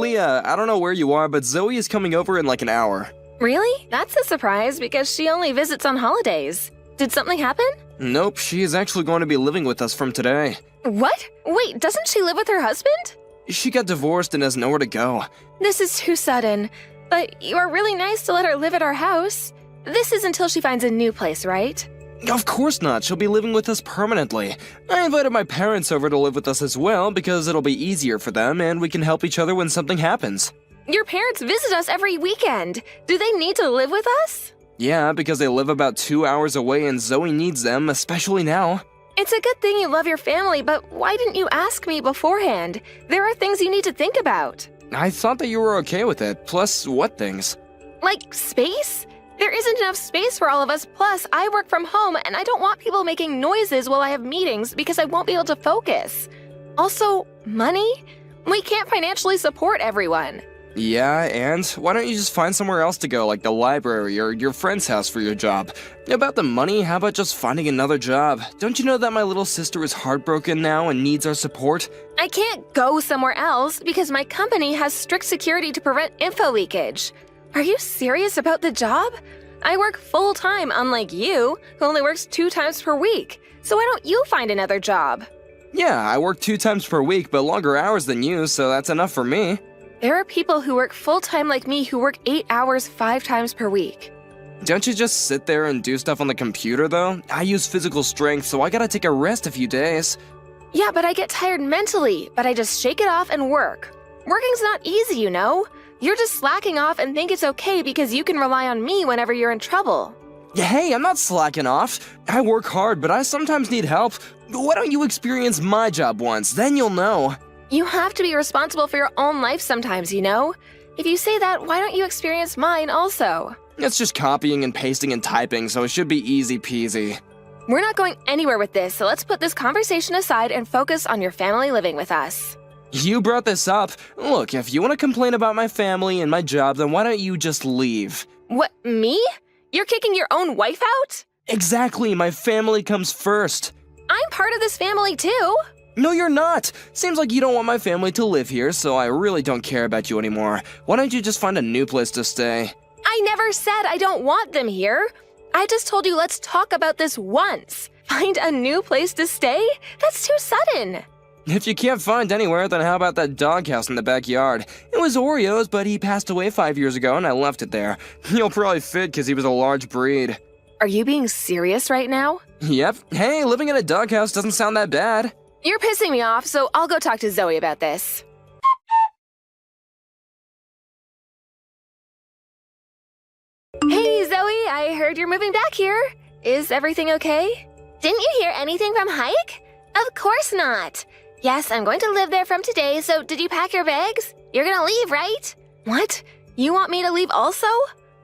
Leah, I don't know where you are, but Zoe is coming over in like an hour. Really? That's a surprise because she only visits on holidays. Did something happen? Nope, she is actually going to be living with us from today. What? Wait, doesn't she live with her husband? She got divorced and has nowhere to go. This is too sudden. But you are really nice to let her live at our house. This is until she finds a new place, right? Of course not, she'll be living with us permanently. I invited my parents over to live with us as well because it'll be easier for them and we can help each other when something happens. Your parents visit us every weekend. Do they need to live with us? Yeah, because they live about 2 hours away and Zoe needs them, especially now. It's a good thing you love your family, but why didn't you ask me beforehand? There are things you need to think about. I thought that you were okay with it, plus what things? Like space? There isn't enough space for all of us, plus I work from home and I don't want people making noises while I have meetings because I won't be able to focus. Also, money? We can't financially support everyone. Yeah, and why don't you just find somewhere else to go, like the library or your friend's house for your job? About the money, how about just finding another job? Don't you know that my little sister is heartbroken now and needs our support? I can't go somewhere else because my company has strict security to prevent info leakage. Are you serious about the job? I work full-time, unlike you, who only works 2 times per week. So why don't you find another job? Yeah, I work 2 times per week, but longer hours than you, so that's enough for me. There are people who work full-time like me who work 8 hours 5 times per week. Don't you just sit there and do stuff on the computer, though? I use physical strength, so I gotta take a rest a few days. Yeah, but I get tired mentally, but I just shake it off and work. Working's not easy, you know? You're just slacking off and think it's okay because you can rely on me whenever you're in trouble. Hey, I'm not slacking off. I work hard, but I sometimes need help. Why don't you experience my job once, then you'll know. You have to be responsible for your own life sometimes, you know? If you say that, why don't you experience mine also? It's just copying and pasting and typing, so it should be easy peasy. We're not going anywhere with this, so let's put this conversation aside and focus on your family living with us. You brought this up. Look, if you want to complain about my family and my job, then why don't you just leave? What, me? You're kicking your own wife out? Exactly, my family comes first. I'm part of this family too. No, you're not. Seems like you don't want my family to live here, so I really don't care about you anymore. Why don't you just find a new place to stay? I never said I don't want them here. I just told you let's talk about this once. Find a new place to stay? That's too sudden. If you can't find anywhere, then how about that doghouse in the backyard? It was Oreo's, but he passed away 5 years ago and I left it there. He'll probably fit because he was a large breed. Are you being serious right now? Yep. Hey, living in a doghouse doesn't sound that bad. You're pissing me off, so I'll go talk to Zoe about this. Hey, Zoe, I heard you're moving back here. Is everything okay? Didn't you hear anything from Hike? Of course not. Yes, I'm going to live there from today, so did you pack your bags? You're gonna leave, right? What? You want me to leave also?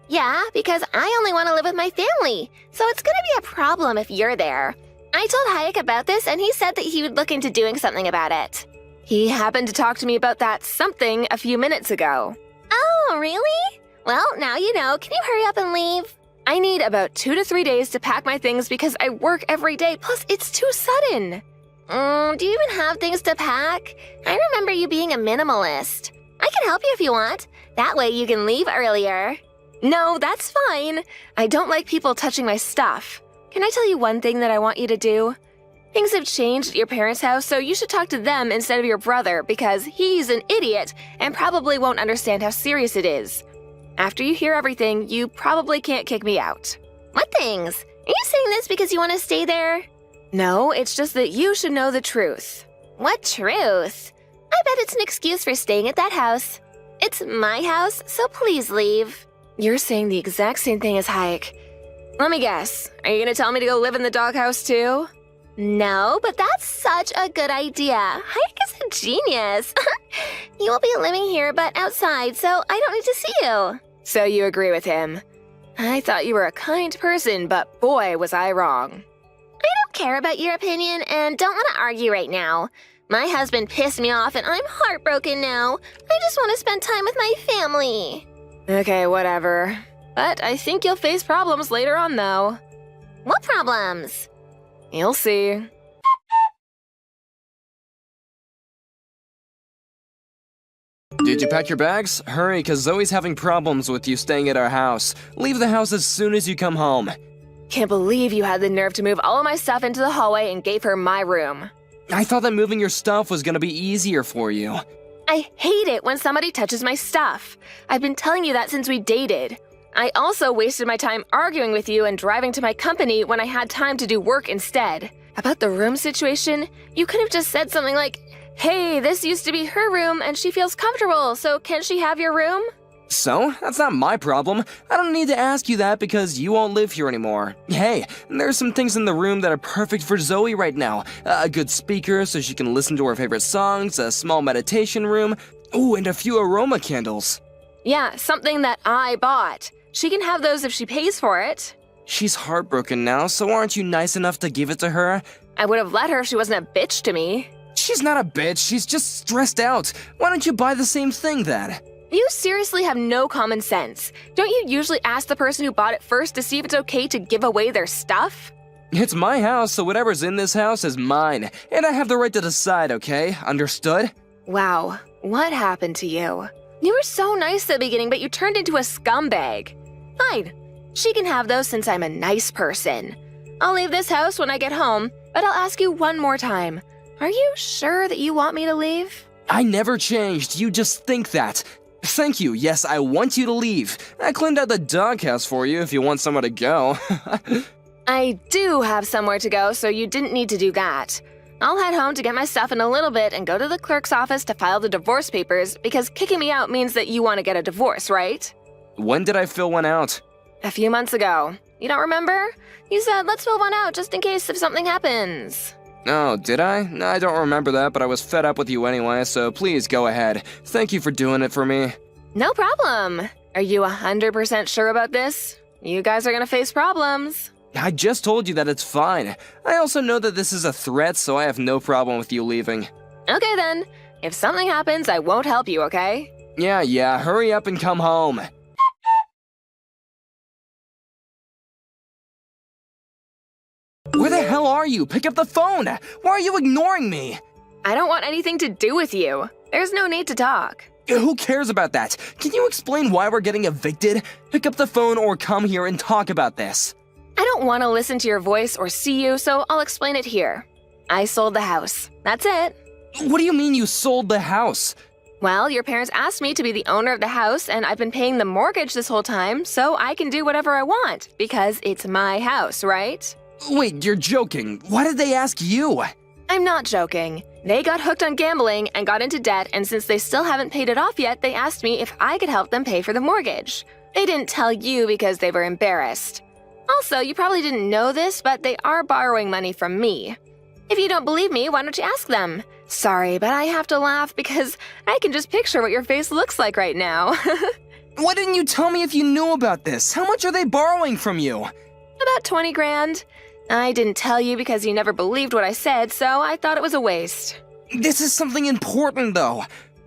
Yeah, because I only want to live with my family, so it's gonna be a problem if you're there. I told Hayek about this, and he said that he would look into doing something about it. He happened to talk to me about that something a few minutes ago. Oh, really? Well, now you know. Can you hurry up and leave? I need about 2 to 3 days to pack my things because I work every day, plus it's too sudden. Do you even have things to pack? I remember you being a minimalist. I can help you if you want. That way you can leave earlier. No, that's fine. I don't like people touching my stuff. Can I tell you one thing that I want you to do? Things have changed at your parents' house, so you should talk to them instead of your brother because he's an idiot and probably won't understand how serious it is. After you hear everything, you probably can't kick me out. What things? Are you saying this because you want to stay there? No, it's just that you should know the truth. What truth? I bet it's an excuse for staying at that house. It's my house, so please leave. You're saying the exact same thing as Hayek. Let me guess. Are you gonna tell me to go live in the doghouse too? No, but that's such a good idea. Hayek is a genius. You will be living here, but outside, so I don't need to see you. So you agree with him. I thought you were a kind person, but boy, was I wrong. I don't care about your opinion and don't want to argue right now. My husband pissed me off and I'm heartbroken now. I just want to spend time with my family. Okay, whatever. But I think you'll face problems later on, though. What problems? You'll see. Did you pack your bags? Hurry, cause Zoe's having problems with you staying at our house. Leave the house as soon as you come home. Can't believe you had the nerve to move all of my stuff into the hallway and gave her my room. I thought that moving your stuff was gonna be easier for you. I hate it when somebody touches my stuff. I've been telling you that since we dated. I also wasted my time arguing with you and driving to my company when I had time to do work instead. About the room situation, you could have just said something like, "Hey, this used to be her room and she feels comfortable, so can she have your room?" So, that's not my problem. I don't need to ask you that because you won't live here anymore. Hey, there's some things in the room that are perfect for Zoe right now. A good speaker so she can listen to her favorite songs, a small meditation room, ooh, and a few aroma candles. Yeah, something that I bought. She can have those if she pays for it. She's heartbroken now, so aren't you nice enough to give it to her? I would have let her if she wasn't a bitch to me. She's not a bitch, she's just stressed out. Why don't you buy the same thing then? You seriously have no common sense. Don't you usually ask the person who bought it first to see if it's okay to give away their stuff? It's my house, so whatever's in this house is mine, and I have the right to decide, okay? Understood? Wow, what happened to you? You were so nice at the beginning, but you turned into a scumbag. Fine, she can have those since I'm a nice person. I'll leave this house when I get home, but I'll ask you one more time. Are you sure that you want me to leave? I never changed, you just think that. Thank you, yes, I want you to leave. I cleaned out the doghouse for you if you want somewhere to go. I do have somewhere to go, so you didn't need to do that. I'll head home to get my stuff in a little bit and go to the clerk's office to file the divorce papers because kicking me out means that you want to get a divorce, right? When did I fill one out? A few months ago. You don't remember? You said, let's fill one out just in case if something happens. Oh, did I? No, I don't remember that, but I was fed up with you anyway, so please go ahead. Thank you for doing it for me. No problem. Are you 100% sure about this? You guys are gonna face problems. I just told you that it's fine. I also know that this is a threat, so I have no problem with you leaving. Okay then. If something happens, I won't help you, okay? Yeah, hurry up and come home. Where the hell are you? Pick up the phone! Why are you ignoring me? I don't want anything to do with you. There's no need to talk. Who cares about that? Can you explain why we're getting evicted? Pick up the phone or come here and talk about this. I don't want to listen to your voice or see you, so I'll explain it here. I sold the house. That's it. What do you mean you sold the house? Well, your parents asked me to be the owner of the house, and I've been paying the mortgage this whole time, so I can do whatever I want, because it's my house, right? Wait, you're joking. Why did they ask you? I'm not joking. They got hooked on gambling and got into debt, and since they still haven't paid it off yet, they asked me if I could help them pay for the mortgage. They didn't tell you because they were embarrassed. Also, you probably didn't know this, but they are borrowing money from me. If you don't believe me, why don't you ask them? Sorry, but I have to laugh because I can just picture what your face looks like right now. Why didn't you tell me if you knew about this? How much are they borrowing from you? About 20 grand. I didn't tell you because you never believed what I said, so I thought it was a waste. This is something important, though.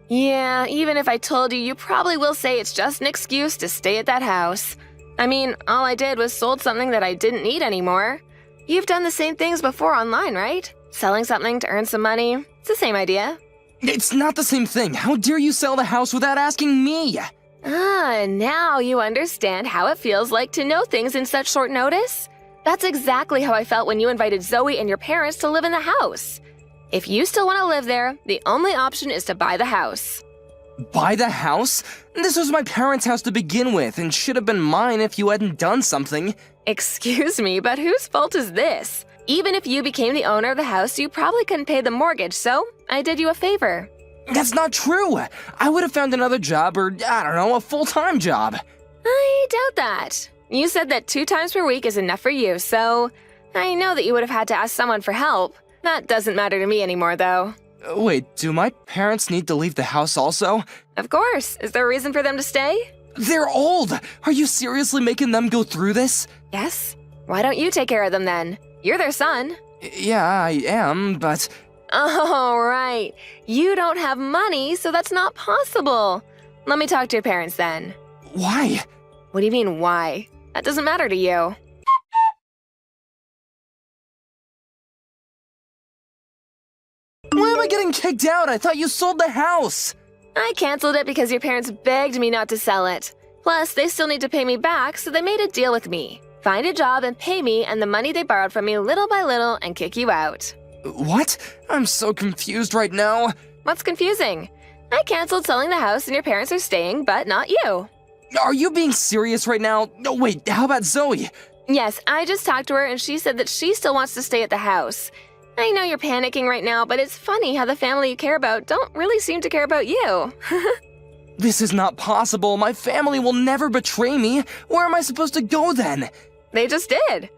Yeah, even if I told you, you probably will say it's just an excuse to stay at that house. I mean, all I did was sold something that I didn't need anymore. You've done the same things before online, right? Selling something to earn some money. It's the same idea. It's not the same thing. How dare you sell the house without asking me? Ah, now you understand how it feels like to know things in such short notice? That's exactly how I felt when you invited Zoe and your parents to live in the house. If you still want to live there, the only option is to buy the house. Buy the house? This was my parents' house to begin with and should have been mine if you hadn't done something. Excuse me, but whose fault is this? Even if you became the owner of the house, you probably couldn't pay the mortgage, so I did you a favor. That's not true. I would have found another job or, I don't know, a full-time job. I doubt that. You said that 2 times per week is enough for you, so I know that you would have had to ask someone for help. That doesn't matter to me anymore, though. Wait, do my parents need to leave the house also? Of course. Is there a reason for them to stay? They're old! Are you seriously making them go through this? Yes. Why don't you take care of them then? You're their son. Yeah, I am, but... Oh, right. You don't have money, so that's not possible. Let me talk to your parents then. Why? What do you mean, why? That doesn't matter to you. Why am I getting kicked out? I thought you sold the house! I canceled it because your parents begged me not to sell it. Plus, they still need to pay me back, so they made a deal with me. Find a job and pay me and the money they borrowed from me little by little and kick you out. What? I'm so confused right now. What's confusing? I canceled selling the house and your parents are staying, but not you. Are you being serious right now? No, wait, how about Zoe? Yes, I just talked to her and she said that she still wants to stay at the house. I know you're panicking right now, but it's funny how the family you care about don't really seem to care about you. This is not possible. My family will never betray me. Where am I supposed to go then? They just did.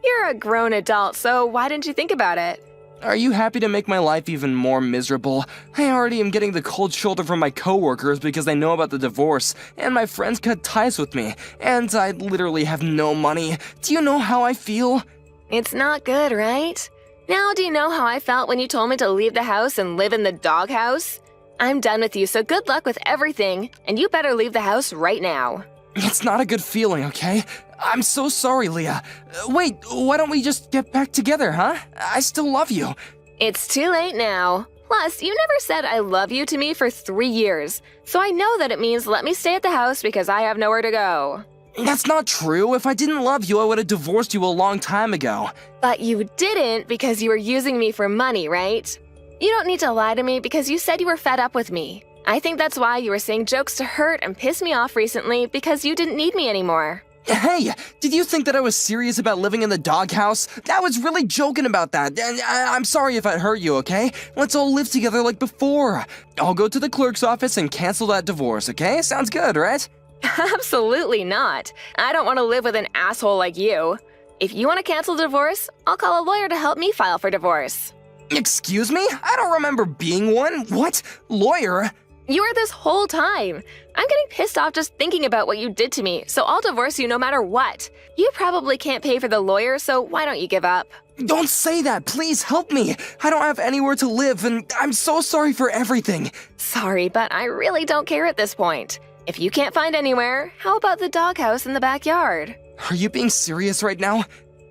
You're a grown adult, so why didn't you think about it? Are you happy to make my life even more miserable? I already am getting the cold shoulder from my coworkers because they know about the divorce, and my friends cut ties with me, and I literally have no money. Do you know how I feel? It's not good, right? Now, do you know how I felt when you told me to leave the house and live in the doghouse? I'm done with you, so good luck with everything, and you better leave the house right now. It's not a good feeling, okay? I'm so sorry, Leah. Wait, why don't we just get back together, huh? I still love you. It's too late now. Plus, you never said I love you to me for 3 years, so I know that it means let me stay at the house because I have nowhere to go. That's not true. If I didn't love you, I would have divorced you a long time ago. But you didn't because you were using me for money, right? You don't need to lie to me because you said you were fed up with me. I think that's why you were saying jokes to hurt and piss me off recently because you didn't need me anymore. Hey, did you think that I was serious about living in the doghouse? I was really joking about that, and I'm sorry if I hurt you, okay? Let's all live together like before. I'll go to the clerk's office and cancel that divorce, okay? Sounds good, right? Absolutely not. I don't want to live with an asshole like you. If you want to cancel the divorce, I'll call a lawyer to help me file for divorce. Excuse me? I don't remember being one. What? Lawyer? You were this whole time. I'm getting pissed off just thinking about what you did to me, so I'll divorce you no matter what. You probably can't pay for the lawyer, so why don't you give up? Don't say that. Please help me. I don't have anywhere to live, and I'm so sorry for everything. Sorry, but I really don't care at this point. If you can't find anywhere, how about the doghouse in the backyard? Are you being serious right now?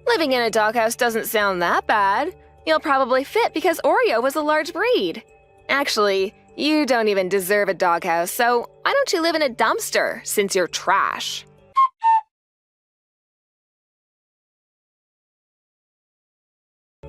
Living in a doghouse doesn't sound that bad. You'll probably fit because Oreo was a large breed. Actually, you don't even deserve a doghouse, so why don't you live in a dumpster since you're trash?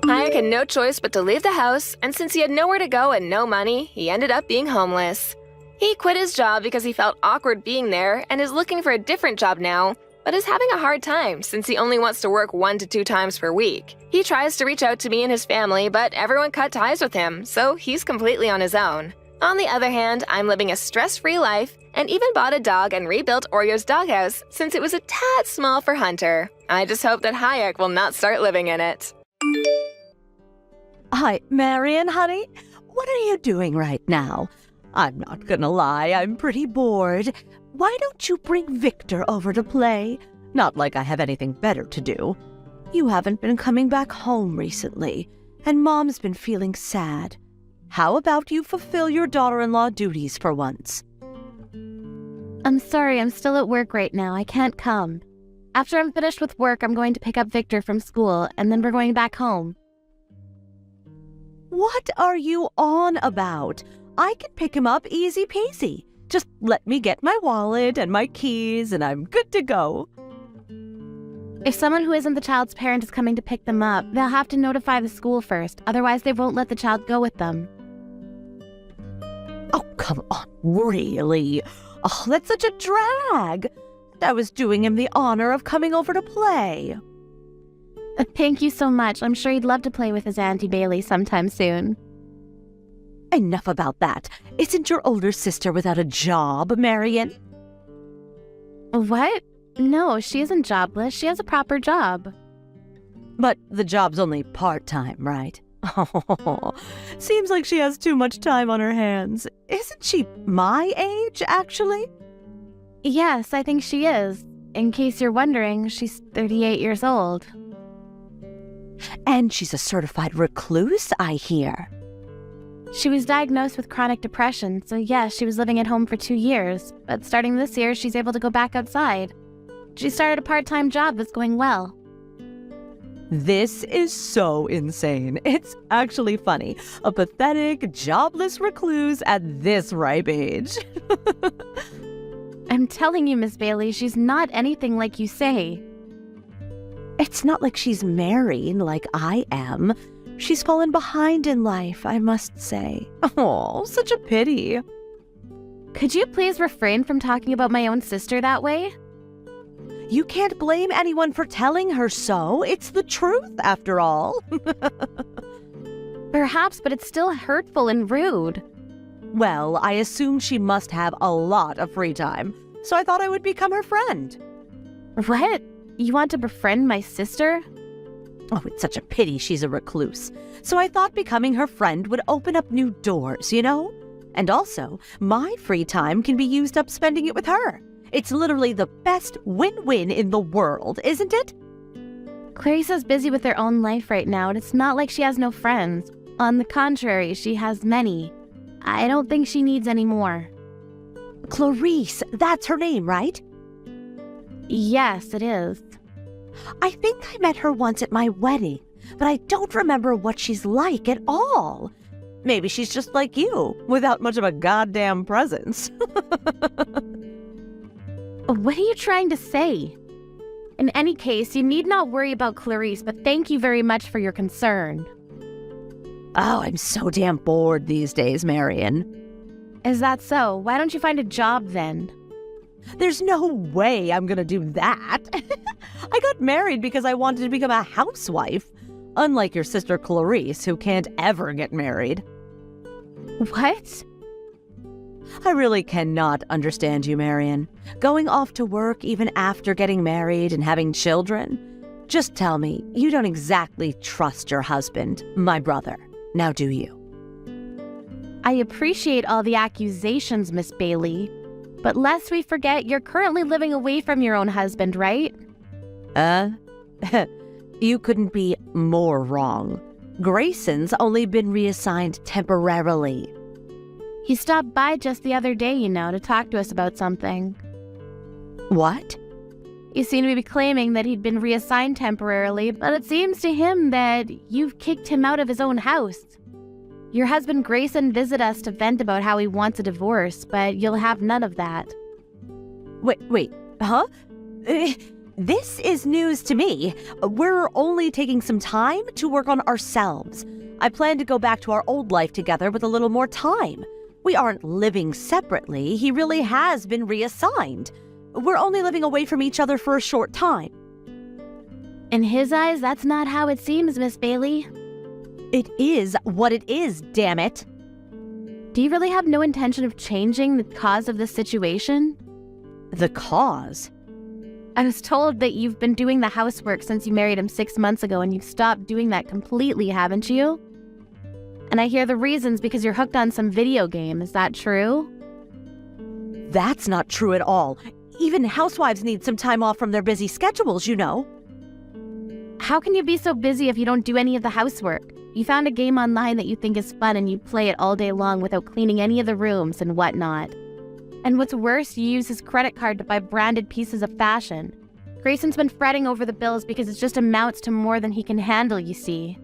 Hayek had no choice but to leave the house, and since he had nowhere to go and no money, he ended up being homeless. He quit his job because he felt awkward being there and is looking for a different job now, but is having a hard time since he only wants to work 1 to 2 times per week. He tries to reach out to me and his family, but everyone cut ties with him, so he's completely on his own. On the other hand, I'm living a stress-free life and even bought a dog and rebuilt Oreo's doghouse since it was a tad small for Hunter. I just hope that Hayek will not start living in it. Hi, Marion, honey. What are you doing right now? I'm not gonna lie, I'm pretty bored. Why don't you bring Victor over to play? Not like I have anything better to do. You haven't been coming back home recently, and Mom's been feeling sad. How about you fulfill your daughter-in-law duties for once? I'm sorry, I'm still at work right now. I can't come. After I'm finished with work, I'm going to pick up Victor from school, and then we're going back home. What are you on about? I can pick him up easy peasy. Just let me get my wallet and my keys and I'm good to go. If someone who isn't the child's parent is coming to pick them up, they'll have to notify the school first. Otherwise, they won't let the child go with them. Oh, come on, really? Oh, that's such a drag. I was doing him the honor of coming over to play. Thank you so much. I'm sure he'd love to play with his Auntie Bailey sometime soon. Enough about that. Isn't your older sister without a job, Marion? What? No, she isn't jobless. She has a proper job. But the job's only part-time, right? Oh, seems like she has too much time on her hands. Isn't she my age, actually? Yes, I think she is. In case you're wondering, she's 38 years old. And she's a certified recluse, I hear. She was diagnosed with chronic depression, so yes, she was living at home for 2 years. But starting this year, she's able to go back outside. She started a part-time job that's going well. This is so insane. It's actually funny. A pathetic, jobless recluse at this ripe age. I'm telling you, Miss Bailey, she's not anything like you say. It's not like she's married like I am. She's fallen behind in life, I must say. Oh, such a pity. Could you please refrain from talking about my own sister that way? You can't blame anyone for telling her so. It's the truth, after all. Perhaps, but it's still hurtful and rude. Well, I assumed she must have a lot of free time, so I thought I would become her friend. What? You want to befriend my sister? Oh, it's such a pity she's a recluse. So I thought becoming her friend would open up new doors, you know? And also, my free time can be used up spending it with her. It's literally the best win-win in the world, isn't it? Clarissa's busy with her own life right now, and it's not like she has no friends. On the contrary, she has many. I don't think she needs any more. Clarice, that's her name, right? Yes, it is. I think I met her once at my wedding, but I don't remember what she's like at all. Maybe she's just like you, without much of a goddamn presence. What are you trying to say? In any case, you need not worry about Clarice, but thank you very much for your concern. Oh, I'm so damn bored these days, Marion. Is that so? Why don't you find a job then? There's no way I'm gonna do that. I got married because I wanted to become a housewife, unlike your sister Clarice, who can't ever get married. What? I really cannot understand you, Marion. Going off to work even after getting married and having children? Just tell me, you don't exactly trust your husband, my brother. Now do you? I appreciate all the accusations, Miss Bailey. But lest we forget, you're currently living away from your own husband, right? You couldn't be more wrong. Grayson's only been reassigned temporarily. He stopped by just the other day, to talk to us about something. What? You seem to be claiming that he'd been reassigned temporarily, but it seems to him that you've kicked him out of his own house. Your husband Grayson visited us to vent about how he wants a divorce, but you'll have none of that. Wait, huh? This is news to me. We're only taking some time to work on ourselves. I plan to go back to our old life together with a little more time. We aren't living separately. He really has been reassigned. We're only living away from each other for a short time. In his eyes, that's not how it seems, Miss Bailey. It is what it is, damn it. Do you really have no intention of changing the cause of this situation? The cause? I was told that you've been doing the housework since you married him 6 months ago, and you've stopped doing that completely, haven't you? And I hear the reason's because you're hooked on some video game. Is that true? That's not true at all. Even housewives need some time off from their busy schedules, you know. How can you be so busy if you don't do any of the housework? You found a game online that you think is fun and you play it all day long without cleaning any of the rooms and whatnot. And what's worse, you use his credit card to buy branded pieces of fashion. Grayson's been fretting over the bills because it just amounts to more than he can handle, you see.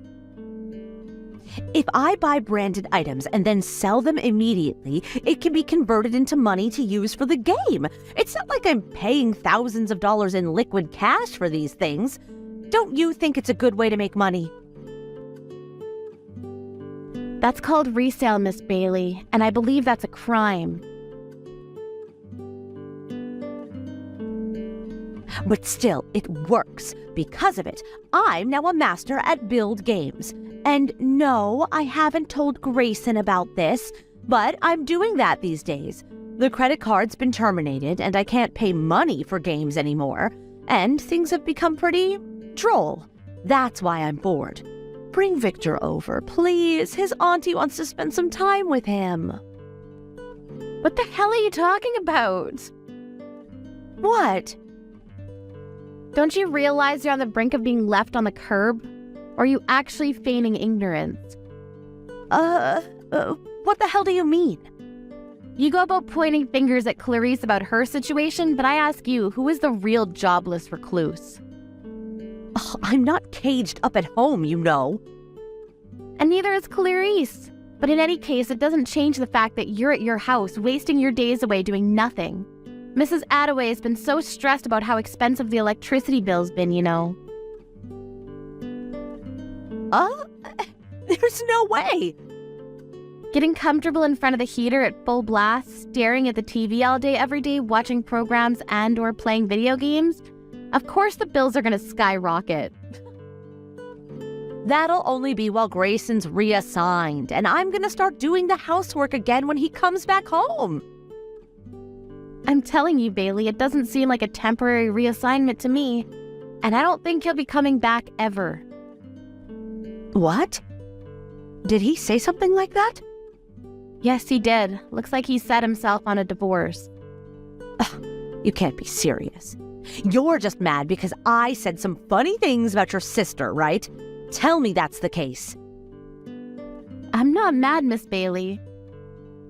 If I buy branded items and then sell them immediately, it can be converted into money to use for the game. It's not like I'm paying thousands of dollars in liquid cash for these things. Don't you think it's a good way to make money? That's called resale, Miss Bailey, and I believe that's a crime. But still, it works. Because of it, I'm now a master at build games. And no, I haven't told Grayson about this, but I'm doing that these days. The credit card's been terminated, and I can't pay money for games anymore. And things have become pretty droll. That's why I'm bored. Bring Victor over, please. His auntie wants to spend some time with him. What the hell are you talking about? What? Don't you realize you're on the brink of being left on the curb? Or are you actually feigning ignorance? What the hell do you mean? You go about pointing fingers at Clarice about her situation, but I ask you, who is the real jobless recluse? I'm not caged up at home, you know. And neither is Clarice. But in any case, it doesn't change the fact that you're at your house, wasting your days away doing nothing. Mrs. Attaway has been so stressed about how expensive the electricity bill's been, you know. There's no way. Getting comfortable in front of the heater at full blast, staring at the TV all day every day, watching programs and or playing video games, of course the bills are going to skyrocket. That'll only be while Grayson's reassigned, and I'm gonna start doing the housework again when he comes back home. I'm telling you, Bailey, it doesn't seem like a temporary reassignment to me, and I don't think he'll be coming back ever. What? Did he say something like that? Yes, he did. Looks like he set himself on a divorce. You can't be serious. You're just mad because I said some funny things about your sister, right? Tell me that's the case. I'm not mad, Miss Bailey.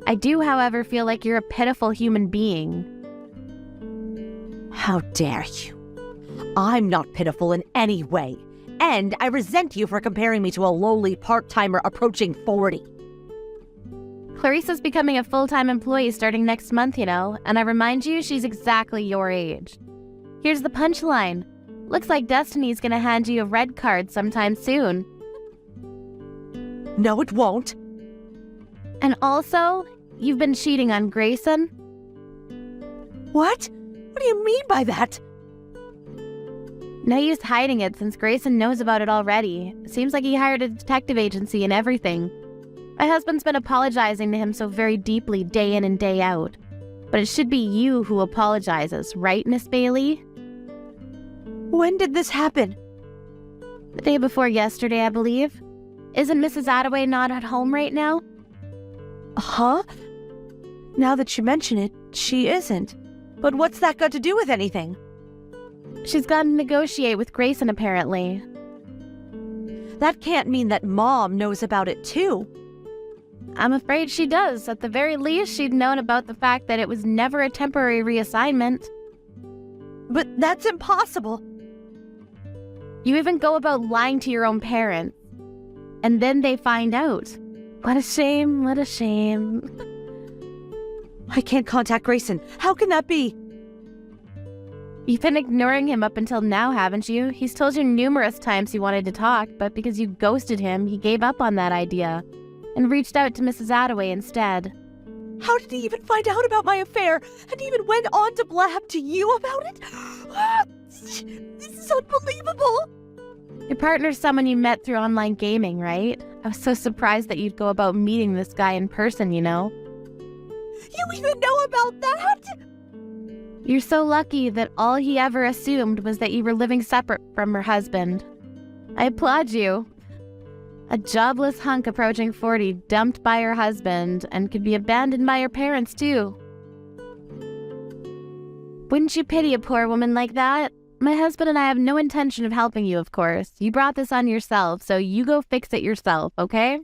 I do, however, feel like you're a pitiful human being. How dare you? I'm not pitiful in any way, and I resent you for comparing me to a lowly part-timer approaching 40. Clarissa's becoming a full-time employee starting next month, you know, and I remind you, she's exactly your age. Here's the punchline. Looks like Destiny's gonna hand you a red card sometime soon. No, it won't. And also, you've been cheating on Grayson. What? What do you mean by that? No use hiding it since Grayson knows about it already. Seems like he hired a detective agency and everything. My husband's been apologizing to him so very deeply day in and day out. But it should be you who apologizes, right, Miss Bailey? When did this happen? The day before yesterday, I believe. Isn't Mrs. Attaway not at home right now? Huh? Now that you mention it, she isn't. But what's that got to do with anything? She's gone to negotiate with Grayson, apparently. That can't mean that Mom knows about it too. I'm afraid she does. At the very least, she'd known about the fact that it was never a temporary reassignment. But that's impossible. You even go about lying to your own parents. And then they find out. What a shame, what a shame. I can't contact Grayson. How can that be? You've been ignoring him up until now, haven't you? He's told you numerous times he wanted to talk, but because you ghosted him, he gave up on that idea and reached out to Mrs. Attaway instead. How did he even find out about my affair and even went on to blab to you about it? This is unbelievable. Your partner's someone you met through online gaming, right? I was so surprised that you'd go about meeting this guy in person, you know? You even know about that? You're so lucky that all he ever assumed was that you were living separate from her husband. I applaud you. A jobless hunk approaching 40, dumped by her husband, and could be abandoned by her parents, too. Wouldn't you pity a poor woman like that? My husband and I have no intention of helping you, of course. You brought this on yourself, so you go fix it yourself, okay?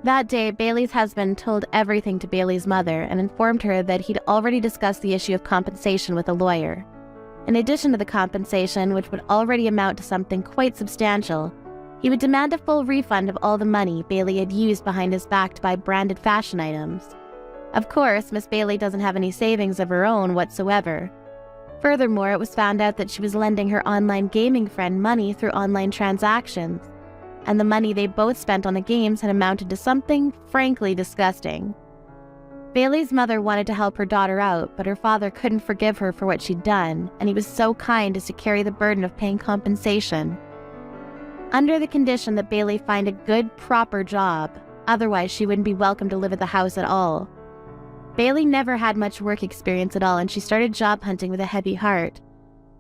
That day, Bailey's husband told everything to Bailey's mother and informed her that he'd already discussed the issue of compensation with a lawyer. In addition to the compensation, which would already amount to something quite substantial, he would demand a full refund of all the money Bailey had used behind his back to buy branded fashion items. Of course, Miss Bailey doesn't have any savings of her own whatsoever. Furthermore, it was found out that she was lending her online gaming friend money through online transactions, and the money they both spent on the games had amounted to something frankly disgusting. Bailey's mother wanted to help her daughter out, but her father couldn't forgive her for what she'd done, and he was so kind as to carry the burden of paying compensation. Under the condition that Bailey find a good, proper job, otherwise she wouldn't be welcome to live at the house at all. Bailey never had much work experience at all, and she started job hunting with a heavy heart.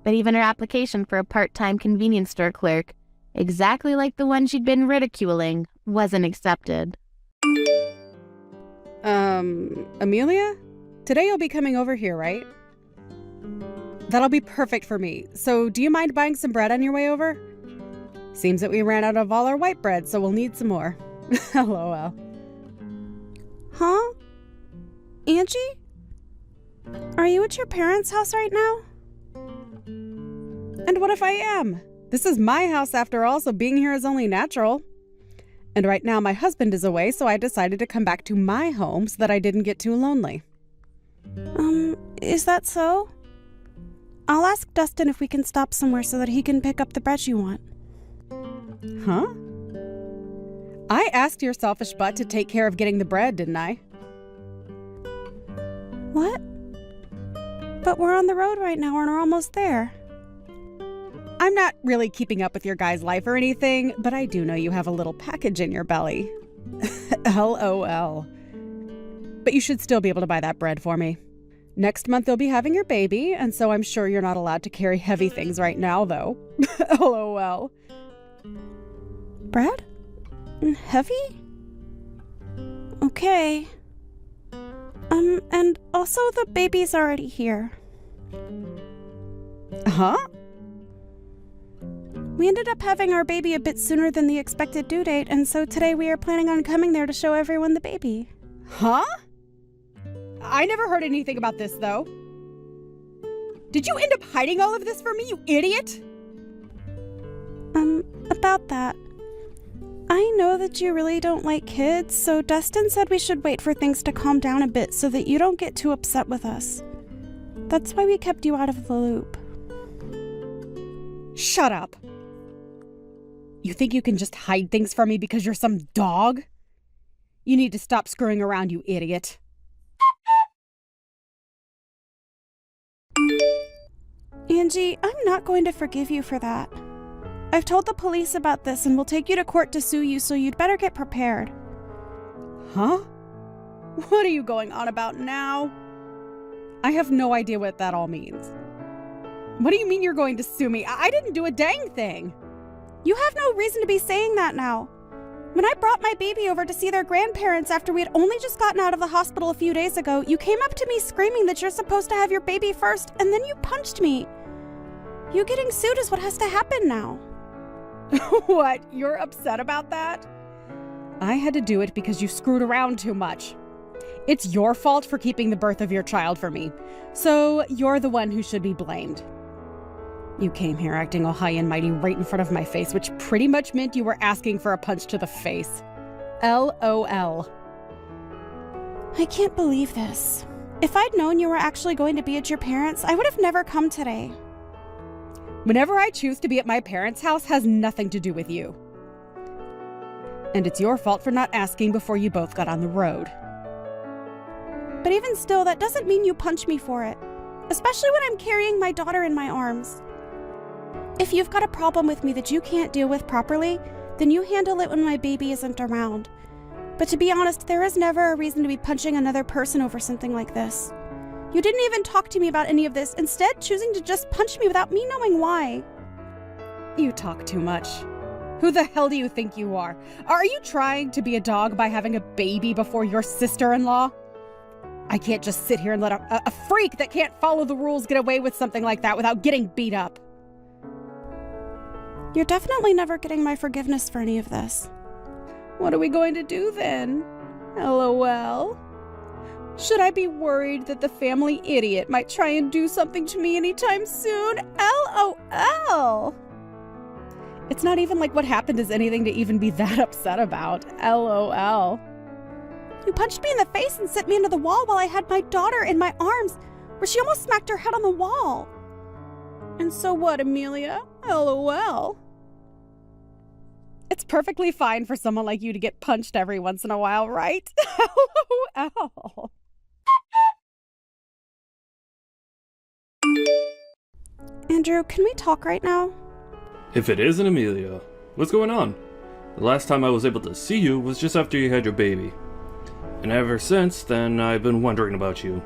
But even her application for a part-time convenience store clerk, exactly like the one she'd been ridiculing, wasn't accepted. Amelia? Today you'll be coming over here, right? That'll be perfect for me. So do you mind buying some bread on your way over? Seems that we ran out of all our white bread, so we'll need some more. LOL. Huh? Angie? Are you at your parents' house right now? And what if I am? This is my house after all, so being here is only natural. And right now my husband is away, so I decided to come back to my home so that I didn't get too lonely. Is that so? I'll ask Dustin if we can stop somewhere so that he can pick up the bread you want. Huh? I asked your selfish butt to take care of getting the bread, didn't I? What? But we're on the road right now and we're almost there. I'm not really keeping up with your guy's life or anything, but I do know you have a little package in your belly. LOL. But you should still be able to buy that bread for me. Next month you'll be having your baby, and so I'm sure you're not allowed to carry heavy things right now, though. LOL. Bread? Heavy? Okay. And also the baby's already here. Huh? We ended up having our baby a bit sooner than the expected due date, and so today we are planning on coming there to show everyone the baby. Huh? I never heard anything about this, though. Did you end up hiding all of this from me, you idiot? About that. I know that you really don't like kids, so Dustin said we should wait for things to calm down a bit so that you don't get too upset with us. That's why we kept you out of the loop. Shut up. You think you can just hide things from me because you're some dog? You need to stop screwing around, you idiot. Angie, I'm not going to forgive you for that. I've told the police about this and will take you to court to sue you, so you'd better get prepared. Huh? What are you going on about now? I have no idea what that all means. What do you mean you're going to sue me? I didn't do a dang thing. You have no reason to be saying that now. When I brought my baby over to see their grandparents after we had only just gotten out of the hospital a few days ago, you came up to me screaming that you're supposed to have your baby first, and then you punched me. You getting sued is what has to happen now. What? You're upset about that? I had to do it because you screwed around too much. It's your fault for keeping the birth of your child from me, so you're the one who should be blamed. You came here acting all high and mighty right in front of my face, which pretty much meant you were asking for a punch to the face. LOL. I can't believe this. If I'd known you were actually going to be at your parents', I would have never come today. Whenever I choose to be at my parents' house has nothing to do with you. And it's your fault for not asking before you both got on the road. But even still, that doesn't mean you punch me for it. Especially when I'm carrying my daughter in my arms. If you've got a problem with me that you can't deal with properly, then you handle it when my baby isn't around. But to be honest, there is never a reason to be punching another person over something like this. You didn't even talk to me about any of this, instead choosing to just punch me without me knowing why. You talk too much. Who the hell do you think you are? Are you trying to be a dog by having a baby before your sister-in-law? I can't just sit here and let a freak that can't follow the rules get away with something like that without getting beat up. You're definitely never getting my forgiveness for any of this. What are we going to do then? LOL. Should I be worried that the family idiot might try and do something to me anytime soon? LOL. It's not even like what happened is anything to even be that upset about. LOL. You punched me in the face and sent me into the wall while I had my daughter in my arms, where she almost smacked her head on the wall. And so what, Amelia? LOL. It's perfectly fine for someone like you to get punched every once in a while, right? LOL. Andrew, can we talk right now? If it isn't Amelia, what's going on? The last time I was able to see you was just after you had your baby. And ever since then, I've been wondering about you.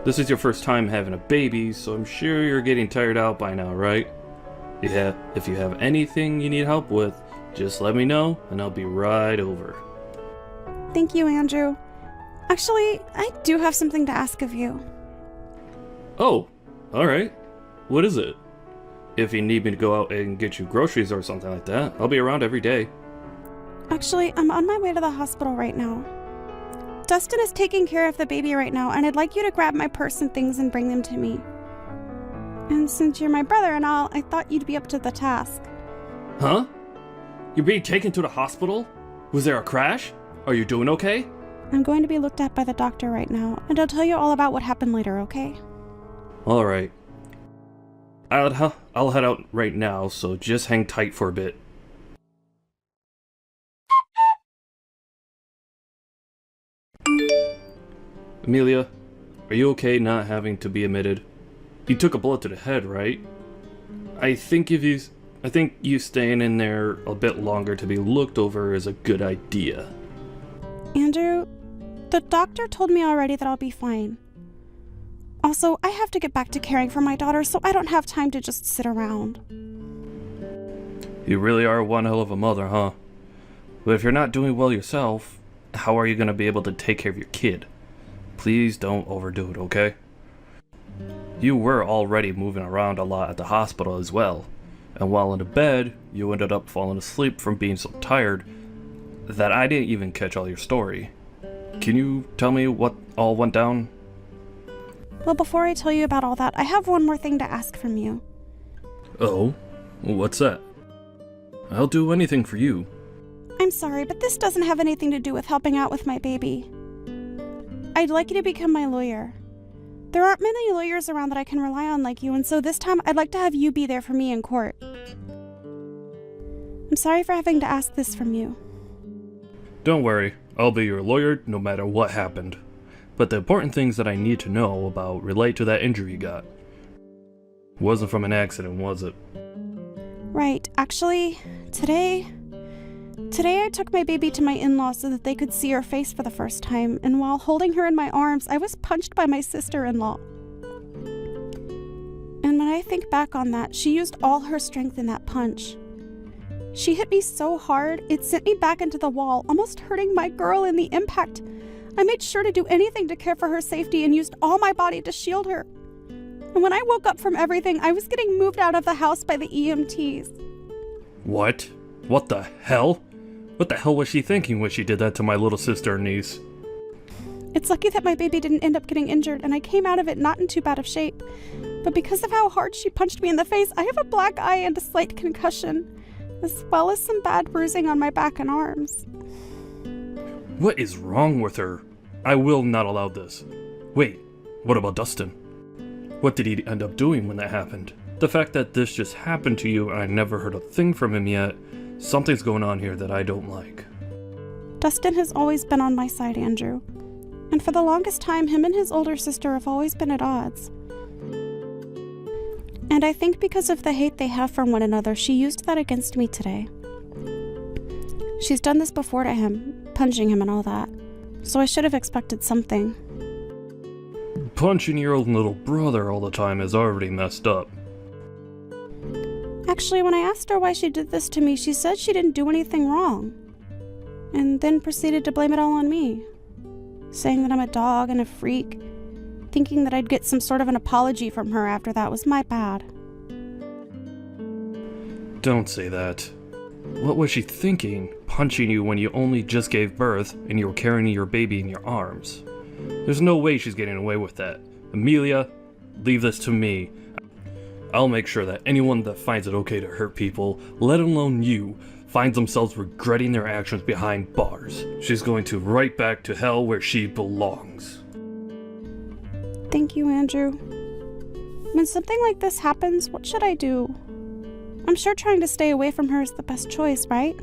This is your first time having a baby, so I'm sure you're getting tired out by now, right? Yeah, if you have anything you need help with, just let me know, and I'll be right over. Thank you, Andrew. Actually, I do have something to ask of you. Oh, alright. What is it? If you need me to go out and get you groceries or something like that, I'll be around every day. Actually, I'm on my way to the hospital right now. Dustin is taking care of the baby right now, and I'd like you to grab my purse and things and bring them to me. And since you're my brother and all, I thought you'd be up to the task. Huh? You're being taken to the hospital? Was there a crash? Are you doing okay? I'm going to be looked at by the doctor right now, and I'll tell you all about what happened later, okay? Alright. I'll head out right now, so just hang tight for a bit. Amelia, are you okay not having to be admitted? You took a bullet to the head, right? I think you staying in there a bit longer to be looked over is a good idea. Andrew, the doctor told me already that I'll be fine. Also, I have to get back to caring for my daughter, so I don't have time to just sit around. You really are one hell of a mother, huh? But if you're not doing well yourself, how are you going to be able to take care of your kid? Please don't overdo it, okay? You were already moving around a lot at the hospital as well, and while in the bed, you ended up falling asleep from being so tired that I didn't even catch all your story. Can you tell me what all went down? Well, before I tell you about all that, I have one more thing to ask from you. Oh? What's that? I'll do anything for you. I'm sorry, but this doesn't have anything to do with helping out with my baby. I'd like you to become my lawyer. There aren't many lawyers around that I can rely on like you, and so this time I'd like to have you be there for me in court. I'm sorry for having to ask this from you. Don't worry, I'll be your lawyer no matter what happened. But the important things that I need to know about relate to that injury you got. Wasn't from an accident, was it? Right. Actually, today I took my baby to my in-laws so that they could see her face for the first time, and while holding her in my arms, I was punched by my sister-in-law. And when I think back on that, she used all her strength in that punch. She hit me so hard, it sent me back into the wall, almost hurting my girl in the impact. I made sure to do anything to care for her safety and used all my body to shield her. And when I woke up from everything, I was getting moved out of the house by the EMTs. What? What the hell? What the hell was she thinking when she did that to my little sister and niece? It's lucky that my baby didn't end up getting injured, and I came out of it not in too bad of shape. But because of how hard she punched me in the face, I have a black eye and a slight concussion, as well as some bad bruising on my back and arms. What is wrong with her? I will not allow this. Wait, what about Dustin? What did he end up doing when that happened? The fact that this just happened to you and I never heard a thing from him yet, something's going on here that I don't like. Dustin has always been on my side, Andrew. And for the longest time, him and his older sister have always been at odds. And I think because of the hate they have for one another, she used that against me today. She's done this before to him, punching him and all that. So I should have expected something. Punching your own little brother all the time is already messed up. Actually, when I asked her why she did this to me, she said she didn't do anything wrong. And then proceeded to blame it all on me. Saying that I'm a dog and a freak. Thinking that I'd get some sort of an apology from her after that was my bad. Don't say that. What was she thinking, punching you when you only just gave birth and you were carrying your baby in your arms? There's no way she's getting away with that. Amelia, leave this to me. I'll make sure that anyone that finds it okay to hurt people, let alone you, finds themselves regretting their actions behind bars. She's going to right back to hell where she belongs. Thank you, Andrew. When something like this happens, what should I do? I'm sure trying to stay away from her is the best choice, right?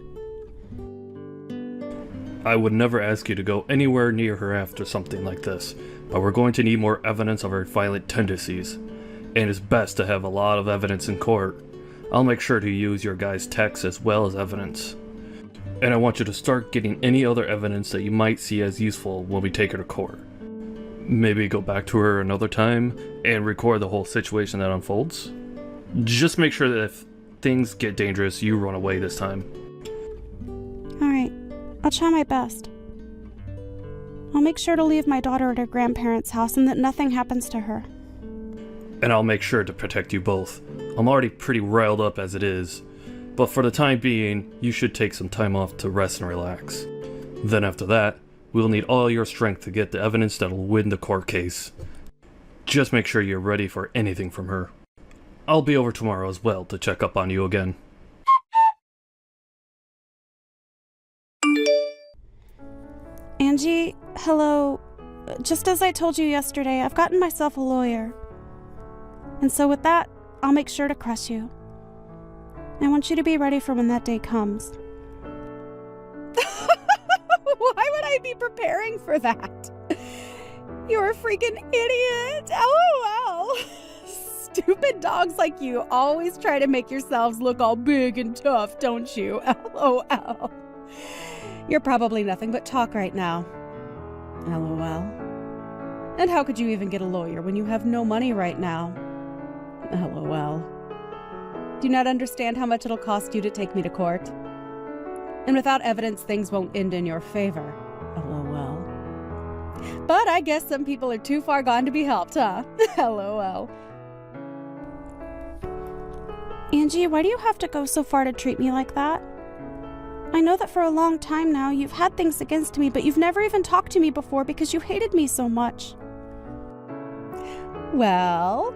I would never ask you to go anywhere near her after something like this, but we're going to need more evidence of her violent tendencies, and it's best to have a lot of evidence in court. I'll make sure to use your guys' texts as well as evidence. And I want you to start getting any other evidence that you might see as useful when we take her to court. Maybe go back to her another time and record the whole situation that unfolds. Just make sure that if things get dangerous, you run away this time. Alright, I'll try my best. I'll make sure to leave my daughter at her grandparents' house and that nothing happens to her. And I'll make sure to protect you both. I'm already pretty riled up as it is, but for the time being, you should take some time off to rest and relax. Then after that, We'll need all your strength to get the evidence that'll win the court case. Just make sure you're ready for anything from her. I'll be over tomorrow as well to check up on you again. Angie, hello. Just as I told you yesterday, I've gotten myself a lawyer. And so with that, I'll make sure to crush you. I want you to be ready for when that day comes. Why would I be preparing for that? You're a freaking idiot. LOL. Stupid dogs like you always try to make yourselves look all big and tough, don't you? LOL. You're probably nothing but talk right now. LOL. And how could you even get a lawyer when you have no money right now? LOL. Do you not understand how much it'll cost you to take me to court? And without evidence, things won't end in your favor. LOL. But I guess some people are too far gone to be helped, huh? LOL. Angie, why do you have to go so far to treat me like that? I know that for a long time now you've had things against me, but you've never even talked to me before because you hated me so much. Well,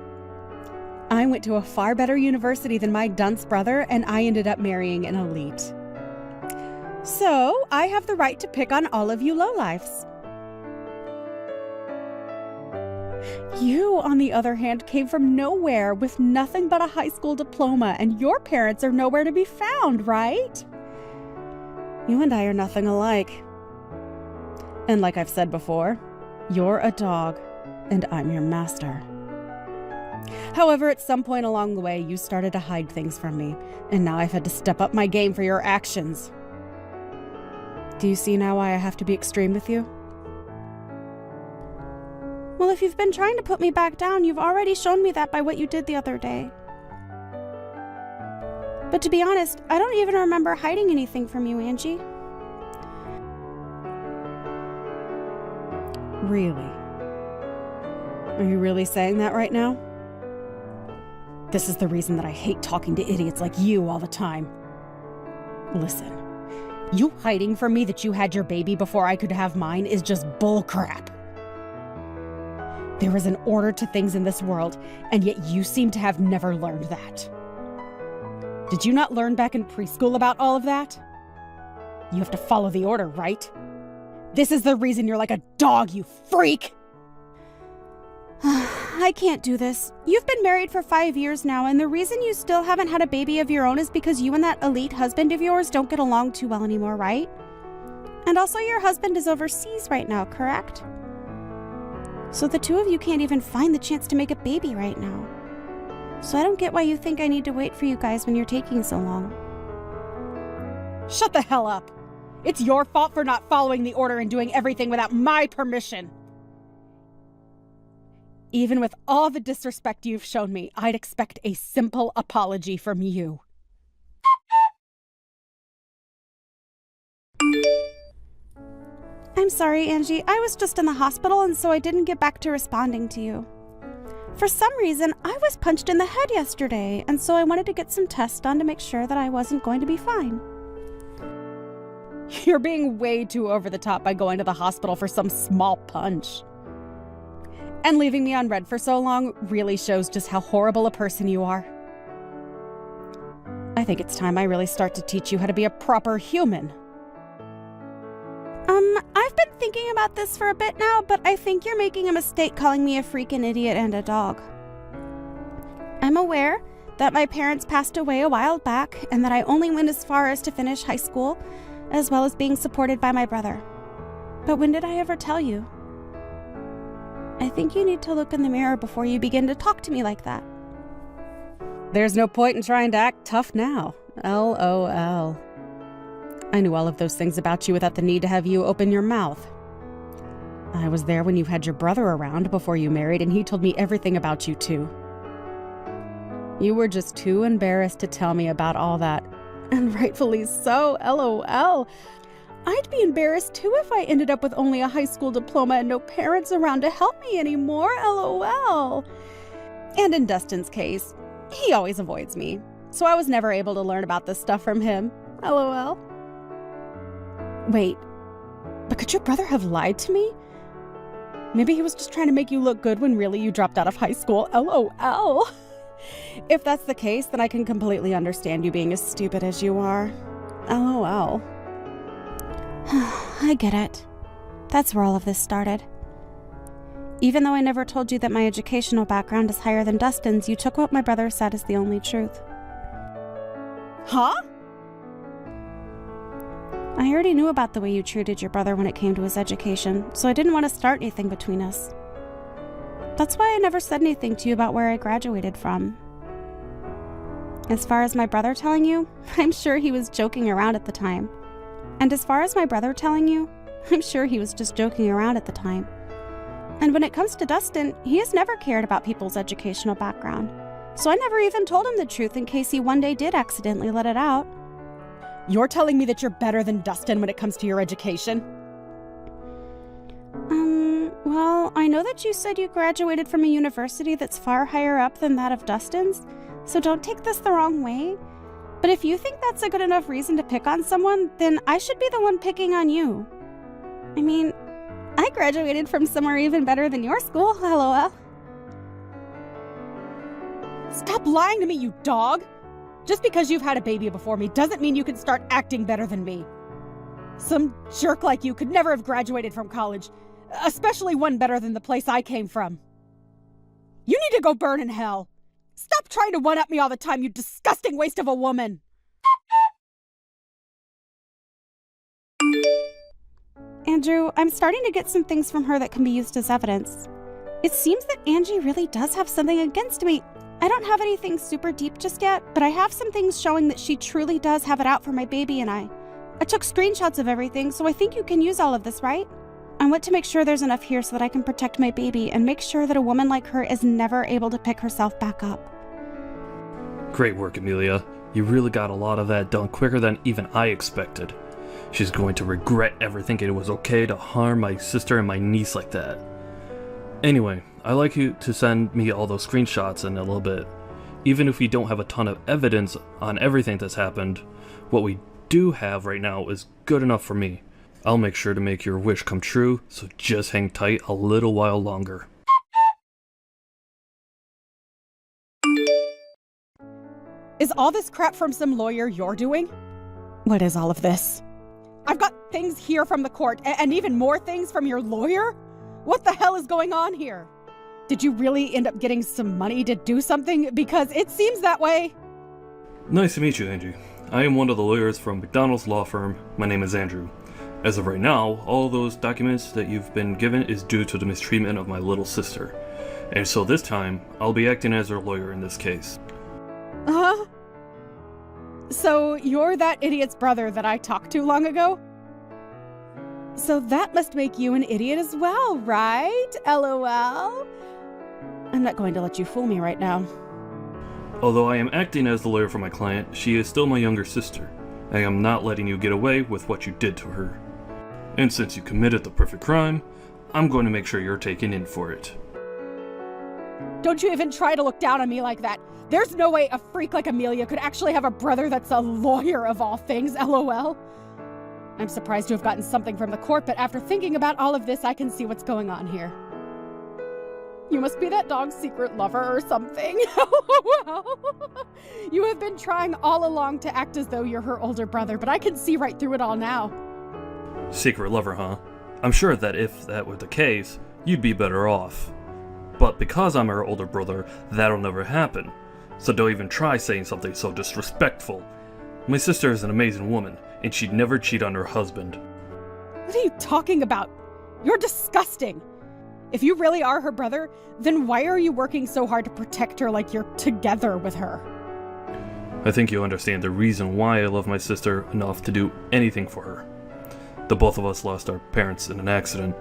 I went to a far better university than my dunce brother, and I ended up marrying an elite. So, I have the right to pick on all of you lowlifes. You, on the other hand, came from nowhere with nothing but a high school diploma, and your parents are nowhere to be found, right? You and I are nothing alike. And like I've said before, you're a dog, and I'm your master. However, at some point along the way, you started to hide things from me, and now I've had to step up my game for your actions. Do you see now why I have to be extreme with you? Well, if you've been trying to put me back down, you've already shown me that by what you did the other day. But to be honest, I don't even remember hiding anything from you, Angie. Really? Are you really saying that right now? This is the reason that I hate talking to idiots like you all the time. Listen, you hiding from me that you had your baby before I could have mine is just bullcrap. There is an order to things in this world, and yet you seem to have never learned that. Did you not learn back in preschool about all of that? You have to follow the order, right? This is the reason you're like a dog, you freak! I can't do this. You've been married for 5 years now, and the reason you still haven't had a baby of your own is because you and that elite husband of yours don't get along too well anymore, right? And also your husband is overseas right now, correct? So the two of you can't even find the chance to make a baby right now. So I don't get why you think I need to wait for you guys when you're taking so long. Shut the hell up! It's your fault for not following the order and doing everything without my permission! Even with all the disrespect you've shown me, I'd expect a simple apology from you. I'm sorry, Angie. I was just in the hospital, and so I didn't get back to responding to you. For some reason, I was punched in the head yesterday, and so I wanted to get some tests done to make sure that I wasn't going to be fine. You're being way too over the top by going to the hospital for some small punch. And leaving me on red for so long really shows just how horrible a person you are. I think it's time I really start to teach you how to be a proper human. I've been thinking about this for a bit now, but I think you're making a mistake calling me a freaking idiot and a dog. I'm aware that my parents passed away a while back and that I only went as far as to finish high school, as well as being supported by my brother. But when did I ever tell you? I think you need to look in the mirror before you begin to talk to me like that. There's no point in trying to act tough now. LOL. I knew all of those things about you without the need to have you open your mouth. I was there when you had your brother around before you married, and he told me everything about you too. You were just too embarrassed to tell me about all that. And rightfully so, LOL. I'd be embarrassed too if I ended up with only a high school diploma and no parents around to help me anymore, LOL. And in Dustin's case, he always avoids me, so I was never able to learn about this stuff from him, LOL. Wait, But could your brother have lied to me? Maybe he was just trying to make you look good when really you dropped out of high school. LOL. If that's the case, then I can completely understand you being as stupid as you are. LOL. I get it. That's where all of this started. Even though I never told you that my educational background is higher than Dustin's, you took what my brother said as the only truth. Huh? I already knew about the way you treated your brother when it came to his education, so I didn't want to start anything between us. That's why I never said anything to you about where I graduated from. As far as my brother telling you, I'm sure he was joking around at the time. And as far as my brother telling you, I'm sure he was just joking around at the time. And when it comes to Dustin, he has never cared about people's educational background. So I never even told him the truth in case he one day did accidentally let it out. You're telling me that you're better than Dustin when it comes to your education? Well, I know that you said you graduated from a university that's far higher up than that of Dustin's, so don't take this the wrong way. But if you think that's a good enough reason to pick on someone, then I should be the one picking on you. I mean, I graduated from somewhere even better than your school, LOL. Stop lying to me, you dog! Just because you've had a baby before me doesn't mean you can start acting better than me. Some jerk like you could never have graduated from college, especially one better than the place I came from. You need to go burn in hell. Stop trying to one-up me all the time, you disgusting waste of a woman! Andrew, I'm starting to get some things from her that can be used as evidence. It seems that Angie really does have something against me. I don't have anything super deep just yet, but I have some things showing that she truly does have it out for my baby and I. I took screenshots of everything, so I think you can use all of this, right? I want to make sure there's enough here so that I can protect my baby and make sure that a woman like her is never able to pick herself back up. Great work, Amelia. You really got a lot of that done quicker than even I expected. She's going to regret ever thinking it was okay to harm my sister and my niece like that. Anyway, I'd like you to send me all those screenshots in a little bit. Even if we don't have a ton of evidence on everything that's happened, what we do have right now is good enough for me. I'll make sure to make your wish come true, so just hang tight a little while longer. Is all this crap from some lawyer you're doing? What is all of this? I've got things here from the court, and even more things from your lawyer? What the hell is going on here? Did you really end up getting some money to do something? Because it seems that way. Nice to meet you, Angie. I am one of the lawyers from McDonald's law firm. My name is Andrew. As of right now, all those documents that you've been given is due to the mistreatment of my little sister. And so this time, I'll be acting as her lawyer in this case. Uh-huh. So you're that idiot's brother that I talked to long ago? So that must make you an idiot as well, right? LOL. I'm not going to let you fool me right now. Although I am acting as the lawyer for my client, she is still my younger sister. I am not letting you get away with what you did to her. And since you committed the perfect crime, I'm going to make sure you're taken in for it. Don't you even try to look down on me like that. There's no way a freak like Amelia could actually have a brother that's a lawyer of all things, LOL. I'm surprised to have gotten something from the court, but after thinking about all of this, I can see what's going on here. You must be that dog's secret lover or something. You have been trying all along to act as though you're her older brother, but I can see right through it all now. Secret lover, huh? I'm sure that if that were the case, you'd be better off. But because I'm her older brother, that'll never happen. So don't even try saying something so disrespectful. My sister is an amazing woman, and she'd never cheat on her husband. What are you talking about? You're disgusting. If you really are her brother, then why are you working so hard to protect her like you're together with her? I think you understand the reason why I love my sister enough to do anything for her. The both of us lost our parents in an accident.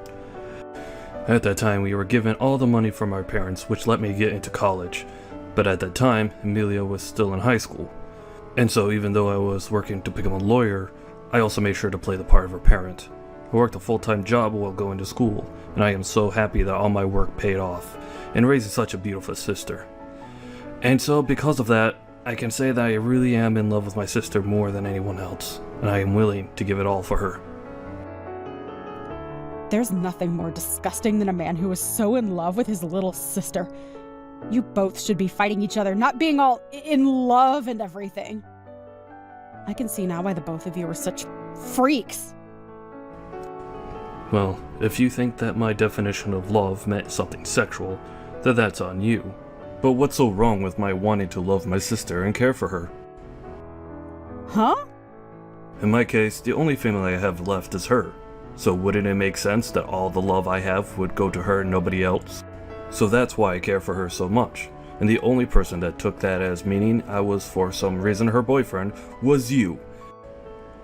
At that time, we were given all the money from our parents, which let me get into college. But at that time, Amelia was still in high school. And so even though I was working to become a lawyer, I also made sure to play the part of her parent. I worked a full-time job while going to school, and I am so happy that all my work paid off, in raising such a beautiful sister. And so because of that, I can say that I really am in love with my sister more than anyone else, and I am willing to give it all for her. There's nothing more disgusting than a man who is so in love with his little sister. You both should be fighting each other, not being all in love and everything. I can see now why the both of you are such freaks. Well, if you think that my definition of love meant something sexual, then that's on you. But what's so wrong with my wanting to love my sister and care for her? Huh? In my case, the only family I have left is her. So wouldn't it make sense that all the love I have would go to her and nobody else? So that's why I care for her so much. And the only person that took that as meaning I was for some reason her boyfriend was you.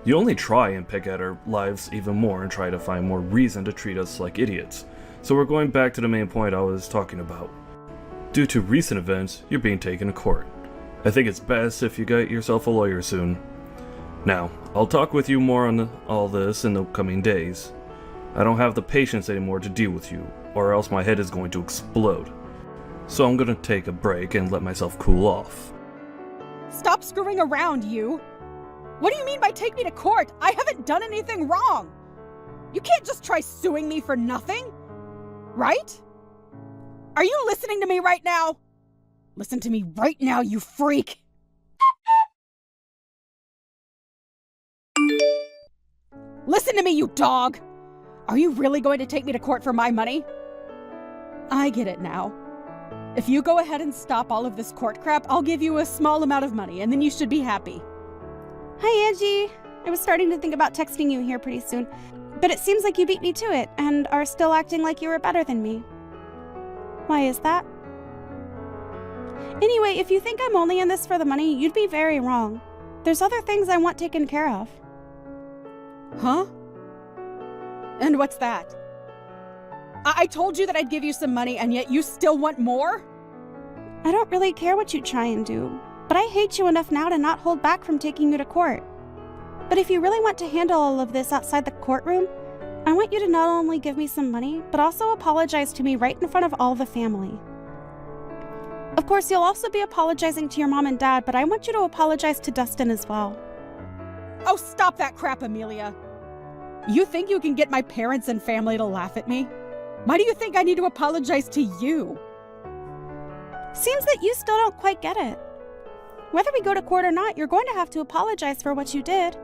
You only try and pick at our lives even more and try to find more reason to treat us like idiots. So we're going back to the main point I was talking about. Due to recent events, you're being taken to court. I think it's best if you get yourself a lawyer soon. Now, I'll talk with you more on all this in the coming days. I don't have the patience anymore to deal with you, or else my head is going to explode. So I'm gonna take a break and let myself cool off. Stop screwing around, you! What do you mean by take me to court? I haven't done anything wrong! You can't just try suing me for nothing, right? Are you listening to me right now? Listen to me right now, you freak! Listen to me, you dog! Are you really going to take me to court for my money? I get it now. If you go ahead and stop all of this court crap, I'll give you a small amount of money, and then you should be happy. Hi, Angie. I was starting to think about texting you here pretty soon, but it seems like you beat me to it and are still acting like you were better than me. Why is that? Anyway, if you think I'm only in this for the money, you'd be very wrong. There's other things I want taken care of. Huh? And what's that? I told you that I'd give you some money, and yet you still want more? I don't really care what you try and do, but I hate you enough now to not hold back from taking you to court. But if you really want to handle all of this outside the courtroom, I want you to not only give me some money, but also apologize to me right in front of all the family. Of course, you'll also be apologizing to your mom and dad, but I want you to apologize to Dustin as well. Oh, stop that crap, Amelia. You think you can get my parents and family to laugh at me? Why do you think I need to apologize to you? Seems that you still don't quite get it. Whether we go to court or not, you're going to have to apologize for what you did.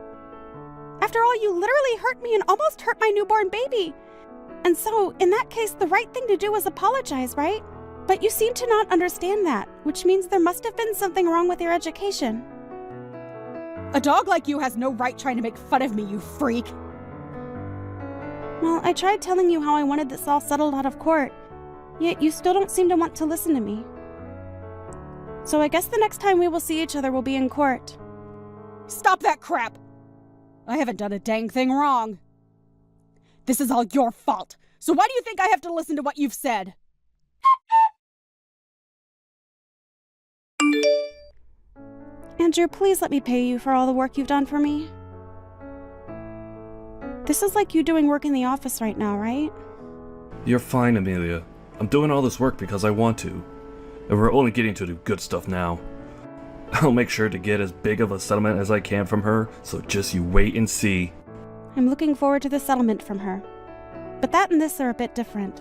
After all, you literally hurt me and almost hurt my newborn baby. And so, in that case, the right thing to do is apologize, right? But you seem to not understand that, which means there must have been something wrong with your education. A dog like you has no right trying to make fun of me, you freak. Well, I tried telling you how I wanted this all settled out of court, yet you still don't seem to want to listen to me. So I guess the next time we will see each other will be in court. Stop that crap! I haven't done a dang thing wrong. This is all your fault, so why do you think I have to listen to what you've said? Andrew, please let me pay you for all the work you've done for me. This is like you doing work in the office right now, right? You're fine, Amelia. I'm doing all this work because I want to. And we're only getting to the good stuff now. I'll make sure to get as big of a settlement as I can from her, so just you wait and see. I'm looking forward to the settlement from her. But that and this are a bit different.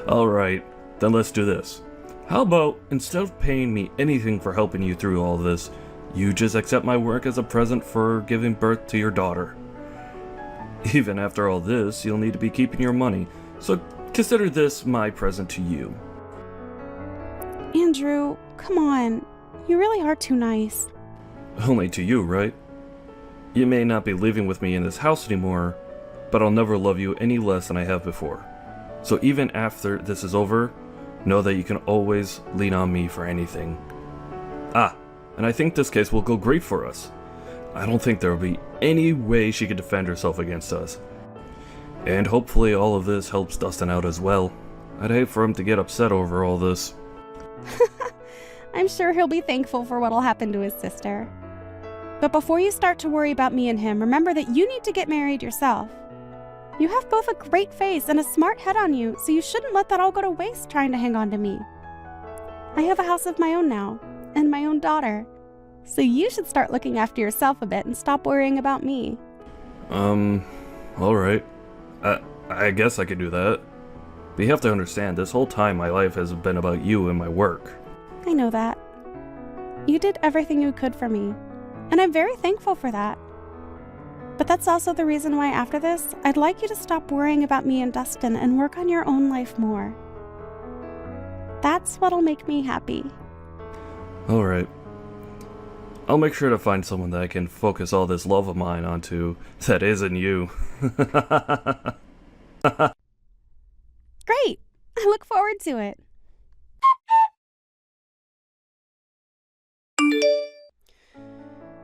Alright, then let's do this. How about, instead of paying me anything for helping you through all this, you just accept my work as a present for giving birth to your daughter. Even after all this, you'll need to be keeping your money, so consider this my present to you. Andrew, come on. You really are too nice. Only to you, right? You may not be living with me in this house anymore, but I'll never love you any less than I have before. So even after this is over, know that you can always lean on me for anything. Ah, and I think this case will go great for us. I don't think there will be any way she could defend herself against us. And hopefully all of this helps Dustin out as well. I'd hate for him to get upset over all this. I'm sure he'll be thankful for what'll happen to his sister. But before you start to worry about me and him, remember that you need to get married yourself. You have both a great face and a smart head on you, so you shouldn't let that all go to waste trying to hang on to me. I have a house of my own now, and my own daughter. So you should start looking after yourself a bit and stop worrying about me. Alright. I guess I could do that. But you have to understand, this whole time my life has been about you and my work. I know that. You did everything you could for me, and I'm very thankful for that. But that's also the reason why after this, I'd like you to stop worrying about me and Dustin and work on your own life more. That's what'll make me happy. Alright. I'll make sure to find someone that I can focus all this love of mine onto that isn't you. Great! I look forward to it.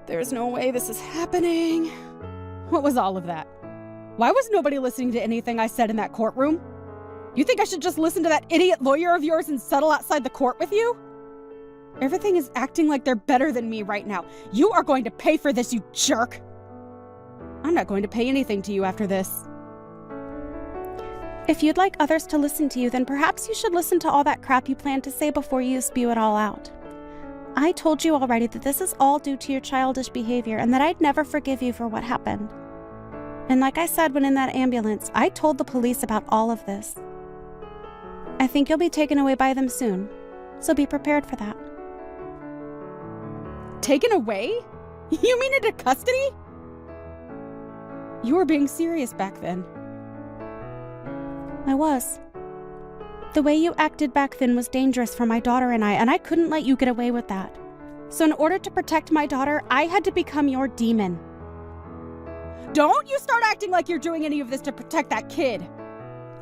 There's no way this is happening. What was all of that? Why was nobody listening to anything I said in that courtroom? You think I should just listen to that idiot lawyer of yours and settle outside the court with you? Everything is acting like they're better than me right now. You are going to pay for this, you jerk! I'm not going to pay anything to you after this. If you'd like others to listen to you, then perhaps you should listen to all that crap you plan to say before you spew it all out. I told you already that this is all due to your childish behavior and that I'd never forgive you for what happened. And like I said when in that ambulance, I told the police about all of this. I think you'll be taken away by them soon, so be prepared for that. Taken away? You mean into custody? You were being serious back then. I was. The way you acted back then was dangerous for my daughter and I couldn't let you get away with that. So in order to protect my daughter, I had to become your demon. Don't you start acting like you're doing any of this to protect that kid.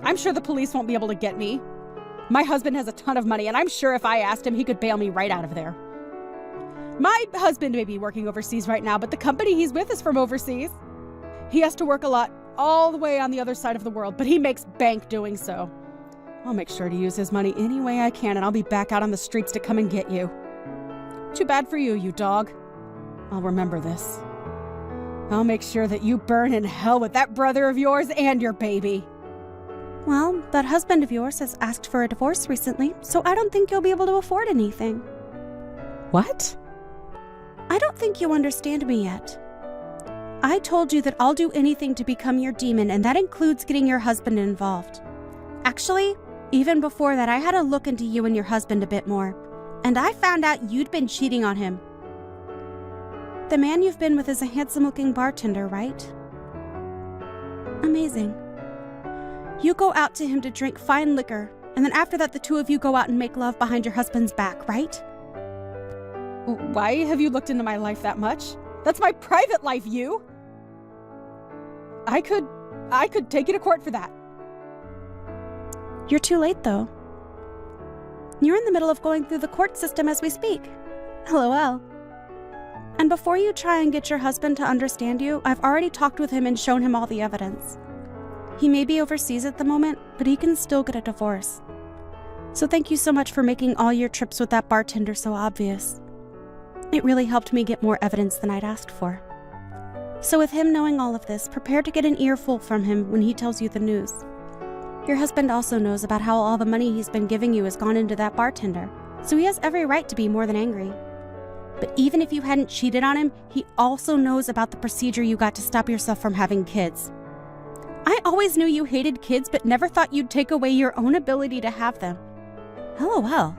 I'm sure the police won't be able to get me. My husband has a ton of money, and I'm sure if I asked him, he could bail me right out of there. My husband may be working overseas right now, but the company he's with is from overseas. He has to work a lot all the way on the other side of the world, but he makes bank doing so. I'll make sure to use his money any way I can, and I'll be back out on the streets to come and get you. Too bad for you, you dog. I'll remember this. I'll make sure that you burn in hell with that brother of yours and your baby. Well, that husband of yours has asked for a divorce recently, so I don't think you'll be able to afford anything. What? I don't think you understand me yet. I told you that I'll do anything to become your demon, and that includes getting your husband involved. Actually, even before that, I had a look into you and your husband a bit more, and I found out you'd been cheating on him. The man you've been with is a handsome-looking bartender, right? Amazing. You go out to him to drink fine liquor, and then after that the two of you go out and make love behind your husband's back, right? Why have you looked into my life that much? That's my private life, you! I could take you to court for that. You're too late, though. You're in the middle of going through the court system as we speak. LOL. And before you try and get your husband to understand you, I've already talked with him and shown him all the evidence. He may be overseas at the moment, but he can still get a divorce. So thank you so much for making all your trips with that bartender so obvious. It really helped me get more evidence than I'd asked for. So with him knowing all of this, prepare to get an earful from him when he tells you the news. Your husband also knows about how all the money he's been giving you has gone into that bartender, so he has every right to be more than angry. But even if you hadn't cheated on him, he also knows about the procedure you got to stop yourself from having kids. I always knew you hated kids, but never thought you'd take away your own ability to have them. LOL.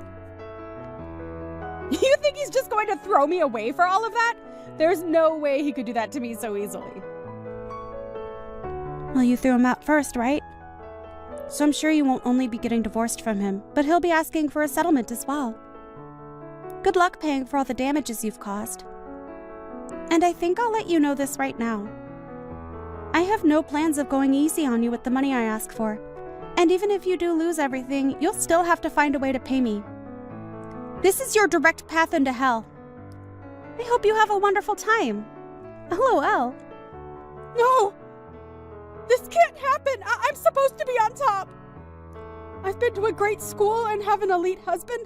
You think he's just going to throw me away for all of that? There's no way he could do that to me so easily. Well, you threw him out first, right? So I'm sure you won't only be getting divorced from him, but he'll be asking for a settlement as well. Good luck paying for all the damages you've caused. And I think I'll let you know this right now. I have no plans of going easy on you with the money I ask for. And even if you do lose everything, you'll still have to find a way to pay me. This is your direct path into hell. I hope you have a wonderful time. LOL. No! This can't happen! I'm supposed to be on top! I've been to a great school and have an elite husband.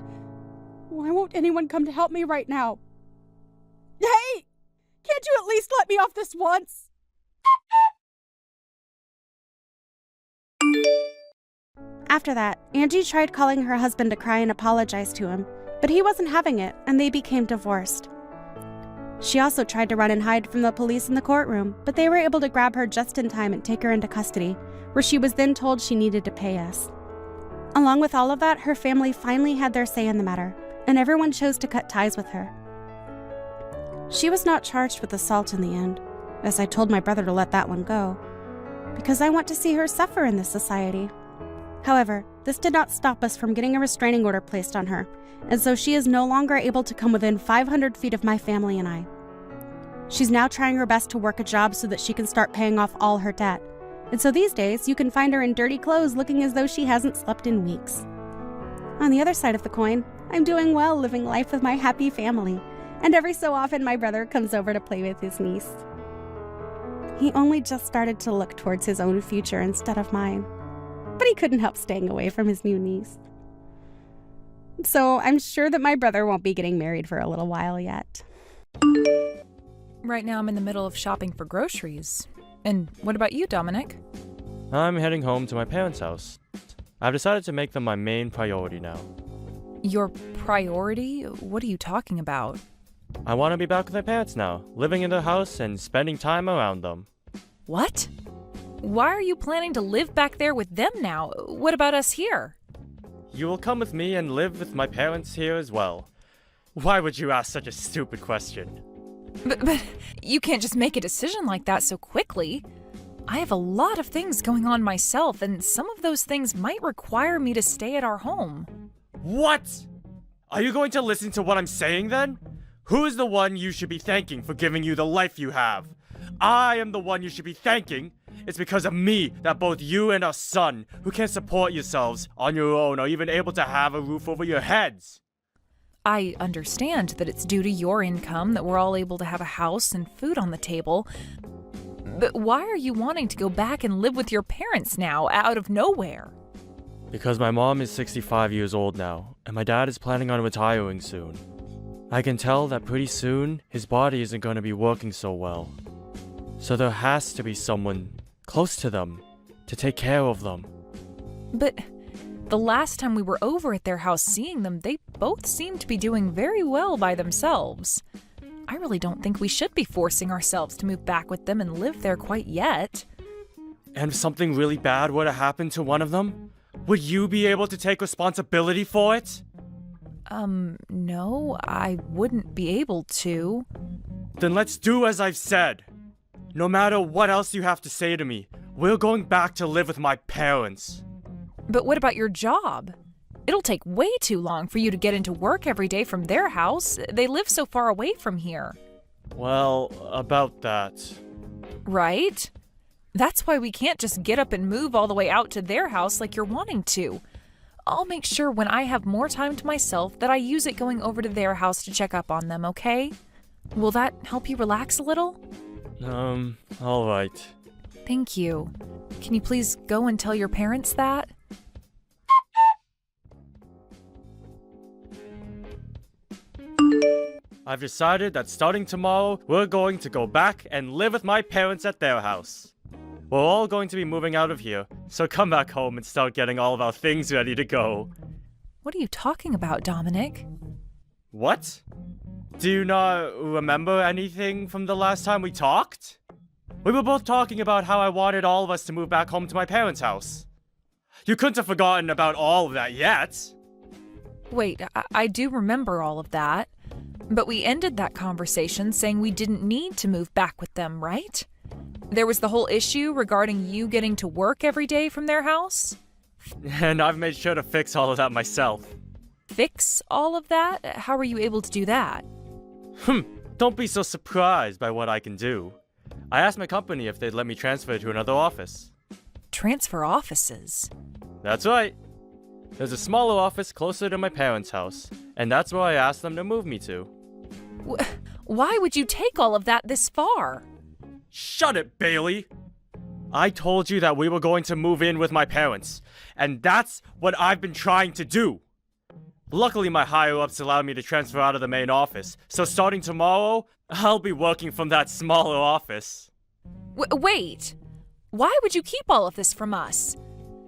Why won't anyone come to help me right now? Hey! Can't you at least let me off this once? After that, Angie tried calling her husband to cry and apologize to him, but he wasn't having it, and they became divorced. She also tried to run and hide from the police in the courtroom, but they were able to grab her just in time and take her into custody, where she was then told she needed to pay us. Along with all of that, her family finally had their say in the matter, and everyone chose to cut ties with her. She was not charged with assault in the end, as I told my brother to let that one go, because I want to see her suffer in this society. However, this did not stop us from getting a restraining order placed on her, and so she is no longer able to come within 500 feet of my family and I. She's now trying her best to work a job so that she can start paying off all her debt, and so these days you can find her in dirty clothes looking as though she hasn't slept in weeks. On the other side of the coin, I'm doing well living life with my happy family, and every so often my brother comes over to play with his niece. He only just started to look towards his own future instead of mine, but he couldn't help staying away from his new niece. So I'm sure that my brother won't be getting married for a little while yet. Right now I'm in the middle of shopping for groceries. And what about you, Dominic? I'm heading home to my parents' house. I've decided to make them my main priority now. Your priority? What are you talking about? I want to be back with my parents now, living in their house and spending time around them. What? Why are you planning to live back there with them now? What about us here? You will come with me and live with my parents here as well. Why would you ask such a stupid question? But you can't just make a decision like that so quickly. I have a lot of things going on myself, and some of those things might require me to stay at our home. What? Are you going to listen to what I'm saying then? Who is the one you should be thanking for giving you the life you have? I am the one you should be thanking. It's because of me that both you and our son, who can't support yourselves on your own, are even able to have a roof over your heads. I understand that it's due to your income that we're all able to have a house and food on the table. But why are you wanting to go back and live with your parents now, out of nowhere? Because my mom is 65 years old now, and my dad is planning on retiring soon. I can tell that pretty soon, his body isn't going to be working so well. So there has to be someone close to them to take care of them. But the last time we were over at their house seeing them, they both seemed to be doing very well by themselves. I really don't think we should be forcing ourselves to move back with them and live there quite yet. And if something really bad were to happen to one of them, would you be able to take responsibility for it? No, I wouldn't be able to. Then let's do as I've said. No matter what else you have to say to me, we're going back to live with my parents. But what about your job? It'll take way too long for you to get into work every day from their house. They live so far away from here. Well, about that. Right? That's why we can't just get up and move all the way out to their house like you're wanting to. I'll make sure when I have more time to myself that I use it going over to their house to check up on them, okay? Will that help you relax a little? All right. Thank you. Can you please go and tell your parents that? I've decided that starting tomorrow, we're going to go back and live with my parents at their house. We're all going to be moving out of here, so come back home and start getting all of our things ready to go. What are you talking about, Dominic? What? Do you not remember anything from the last time we talked? We were both talking about how I wanted all of us to move back home to my parents' house. You couldn't have forgotten about all of that yet. Wait, I do remember all of that. But we ended that conversation saying we didn't need to move back with them, right? There was the whole issue regarding you getting to work every day from their house? And I've made sure to fix all of that myself. Fix all of that? How were you able to do that? Don't be so surprised by what I can do. I asked my company if they'd let me transfer to another office. Transfer offices? That's right. There's a smaller office closer to my parents' house, and that's where I asked them to move me to. Why would you take all of that this far? Shut it, Bailey! I told you that we were going to move in with my parents, and that's what I've been trying to do. Luckily, my higher-ups allowed me to transfer out of the main office, so starting tomorrow, I'll be working from that smaller office. Wait! Why would you keep all of this from us?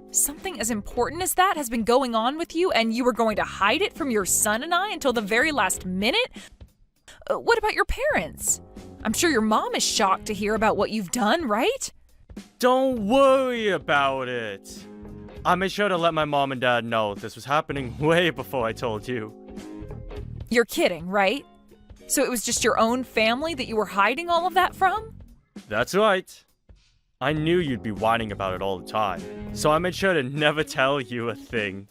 Something as important as that has been going on with you, and you were going to hide it from your son and I until the very last minute? What about your parents? I'm sure your mom is shocked to hear about what you've done, right? Don't worry about it. I made sure to let my mom and dad know this was happening way before I told you. You're kidding, right? So it was just your own family that you were hiding all of that from? That's right. I knew you'd be whining about it all the time, so I made sure to never tell you a thing.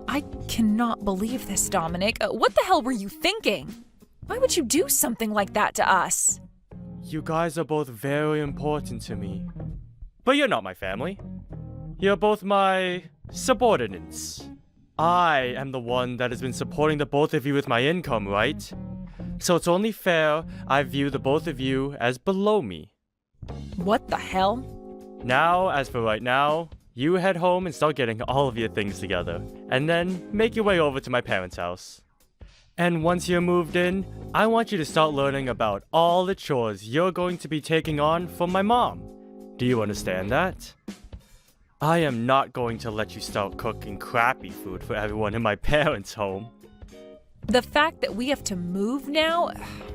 I cannot believe this, Dominic. What the hell were you thinking? Why would you do something like that to us? You guys are both very important to me. But you're not my family. You're both my subordinates. I am the one that has been supporting the both of you with my income, right? So it's only fair I view the both of you as below me. What the hell? Now, as for right now, you head home and start getting all of your things together, and then make your way over to my parents' house. And once you're moved in, I want you to start learning about all the chores you're going to be taking on from my mom. Do you understand that? I am not going to let you start cooking crappy food for everyone in my parents' home. The fact that we have to move now?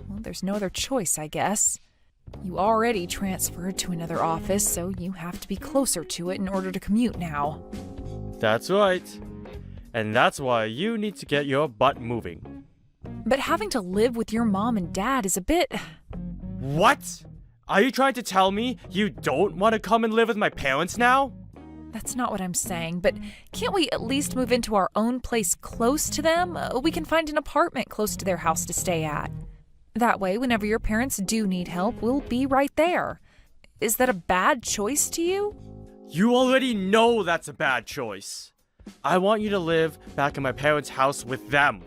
Well, there's no other choice, I guess. You already transferred to another office, so you have to be closer to it in order to commute now. That's right. And that's why you need to get your butt moving. But having to live with your mom and dad is a bit... What? Are you trying to tell me you don't want to come and live with my parents now? That's not what I'm saying, but can't we at least move into our own place close to them? We can find an apartment close to their house to stay at. That way, whenever your parents do need help, we'll be right there. Is that a bad choice to you? You already know that's a bad choice. I want you to live back in my parents' house with them.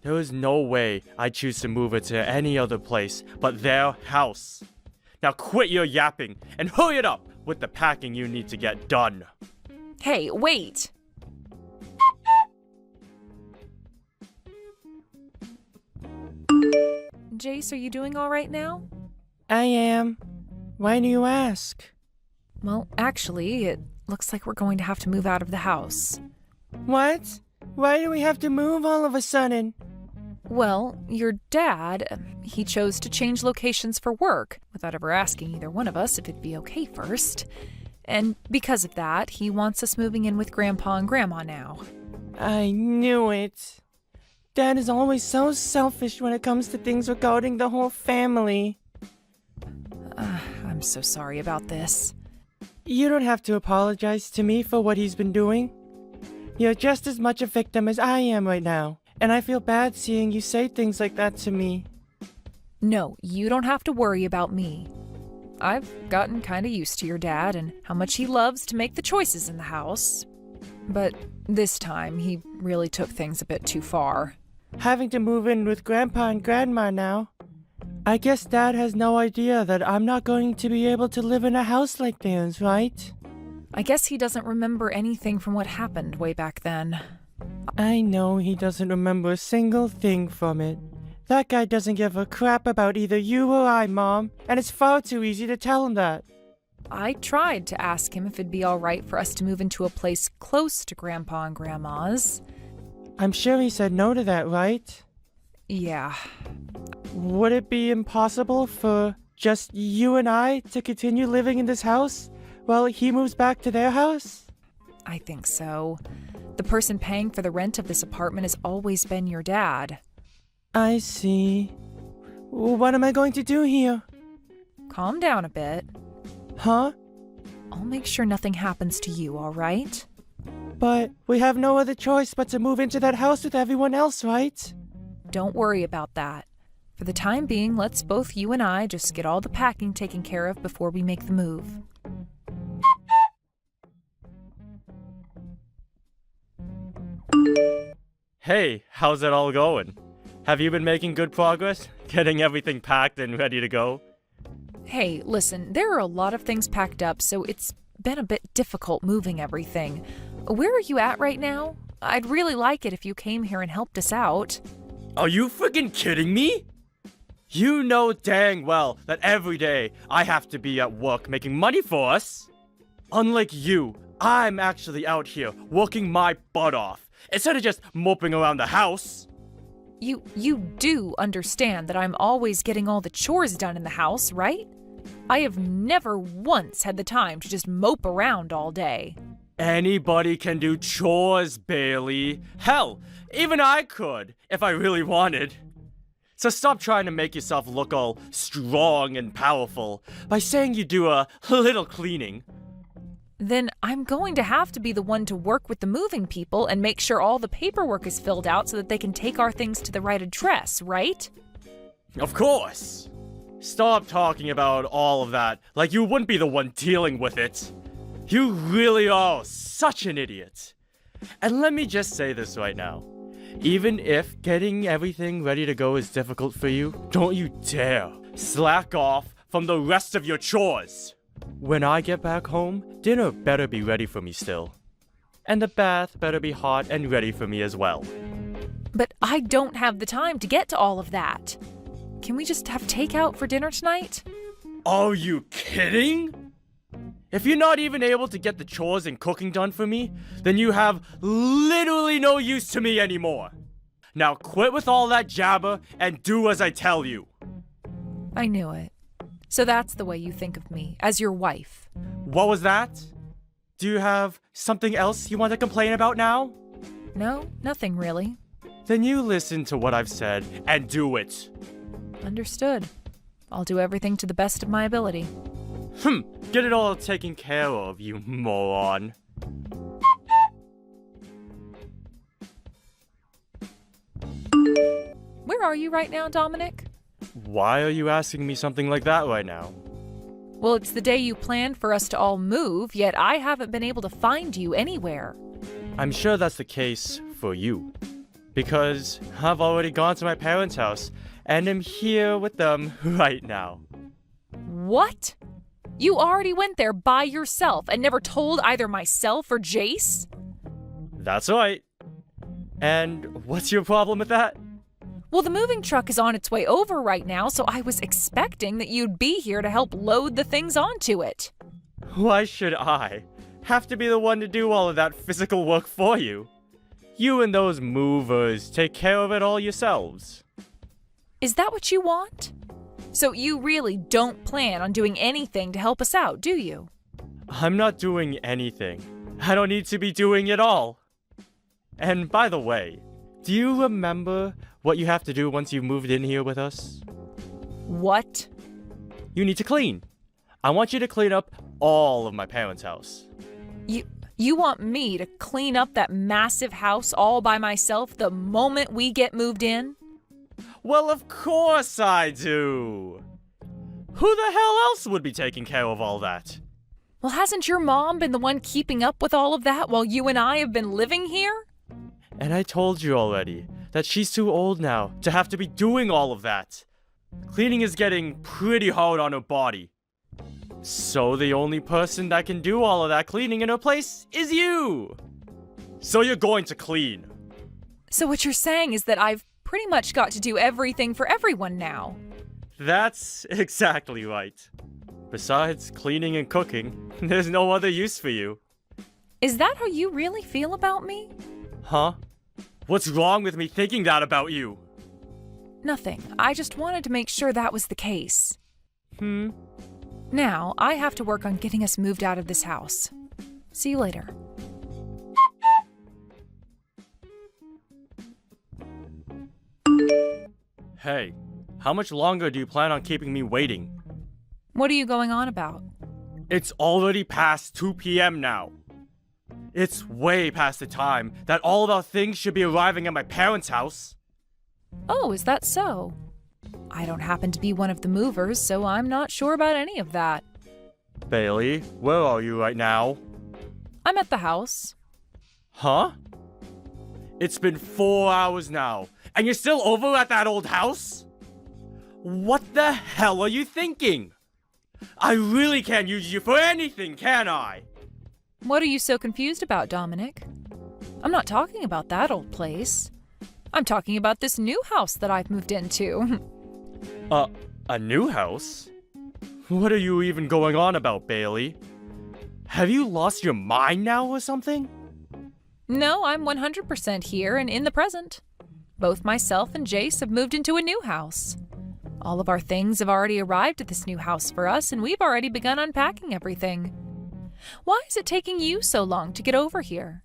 There is no way I'd choose to move it to any other place but their house. Now quit your yapping and hurry it up with the packing you need to get done. Hey, wait! Jace, are you doing all right now? I am. Why do you ask? Well, actually, it looks like we're going to have to move out of the house. What? Why do we have to move all of a sudden? Well, your dad, he chose to change locations for work without ever asking either one of us if it'd be okay first. And because of that, he wants us moving in with Grandpa and Grandma now. I knew it. Dad is always so selfish when it comes to things regarding the whole family. I'm so sorry about this. You don't have to apologize to me for what he's been doing. You're just as much a victim as I am right now, and I feel bad seeing you say things like that to me. No, you don't have to worry about me. I've gotten kind of used to your dad and how much he loves to make the choices in the house. But this time, he really took things a bit too far. Having to move in with Grandpa and Grandma now. I guess Dad has no idea that I'm not going to be able to live in a house like theirs, right? I guess he doesn't remember anything from what happened way back then. I know he doesn't remember a single thing from it. That guy doesn't give a crap about either you or I, Mom, and it's far too easy to tell him that. I tried to ask him if it'd be all right for us to move into a place close to Grandpa and Grandma's. I'm sure he said no to that, right? Yeah. Would it be impossible for just you and I to continue living in this house while he moves back to their house? I think so. The person paying for the rent of this apartment has always been your dad. I see. What am I going to do here? Calm down a bit. Huh? I'll make sure nothing happens to you, all right? But we have no other choice but to move into that house with everyone else, right? Don't worry about that. For the time being, let's both you and I just get all the packing taken care of before we make the move. Hey, how's it all going? Have you been making good progress? Getting everything packed and ready to go? Hey, listen, there are a lot of things packed up, so it's been a bit difficult moving everything. Where are you at right now? I'd really like it if you came here and helped us out. Are you freaking kidding me? You know dang well that every day I have to be at work making money for us. Unlike you, I'm actually out here working my butt off instead of just moping around the house. You do understand that I'm always getting all the chores done in the house, right? I have never once had the time to just mope around all day. Anybody can do chores, Bailey. Hell, even I could, if I really wanted. So stop trying to make yourself look all strong and powerful by saying you do a little cleaning. Then I'm going to have to be the one to work with the moving people and make sure all the paperwork is filled out so that they can take our things to the right address, right? Of course. Stop talking about all of that like you wouldn't be the one dealing with it. You really are such an idiot. And let me just say this right now. Even if getting everything ready to go is difficult for you, don't you dare slack off from the rest of your chores. When I get back home, dinner better be ready for me still. And the bath better be hot and ready for me as well. But I don't have the time to get to all of that. Can we just have takeout for dinner tonight? Are you kidding? If you're not even able to get the chores and cooking done for me, then you have literally no use to me anymore. Now quit with all that jabber and do as I tell you. I knew it. So that's the way you think of me, as your wife. What was that? Do you have something else you want to complain about now? No, nothing really. Then you listen to what I've said and do it. Understood. I'll do everything to the best of my ability. Get it all taken care of, you moron. Where are you right now, Dominic? Why are you asking me something like that right now? Well, it's the day you planned for us to all move, yet I haven't been able to find you anywhere. I'm sure that's the case for you. Because I've already gone to my parents' house, and am here with them right now. What? You already went there by yourself and never told either myself or Jace? That's right. And what's your problem with that? Well, the moving truck is on its way over right now, so I was expecting that you'd be here to help load the things onto it. Why should I have to be the one to do all of that physical work for you? You and those movers take care of it all yourselves. Is that what you want? So you really don't plan on doing anything to help us out, do you? I'm not doing anything. I don't need to be doing it all. And by the way, do you remember what you have to do once you've moved in here with us? What? You need to clean. I want you to clean up all of my parents' house. You want me to clean up that massive house all by myself the moment we get moved in? Well, of course I do. Who the hell else would be taking care of all that? Well, hasn't your mom been the one keeping up with all of that while you and I have been living here? And I told you already that she's too old now to have to be doing all of that. Cleaning is getting pretty hard on her body. So the only person that can do all of that cleaning in her place is you. So you're going to clean. So what you're saying is that I've pretty much got to do everything for everyone now. That's exactly right. Besides cleaning and cooking, there's no other use for you. Is that how you really feel about me? Huh? What's wrong with me thinking that about you? Nothing. I just wanted to make sure that was the case. Now, I have to work on getting us moved out of this house. See you later. Hey, how much longer do you plan on keeping me waiting? What are you going on about? It's already past 2 p.m. now. It's way past the time that all of our things should be arriving at my parents' house. Oh, is that so? I don't happen to be one of the movers, so I'm not sure about any of that. Bailey, where are you right now? I'm at the house. Huh? It's been 4 hours now, and you're still over at that old house? What the hell are you thinking? I really can't use you for anything, can I? What are you so confused about, Dominic? I'm not talking about that old place. I'm talking about this new house that I've moved into. A new house? What are you even going on about, Bailey? Have you lost your mind now or something? No, I'm 100% here and in the present. Both myself and Jace have moved into a new house. All of our things have already arrived at this new house for us, and we've already begun unpacking everything. Why is it taking you so long to get over here?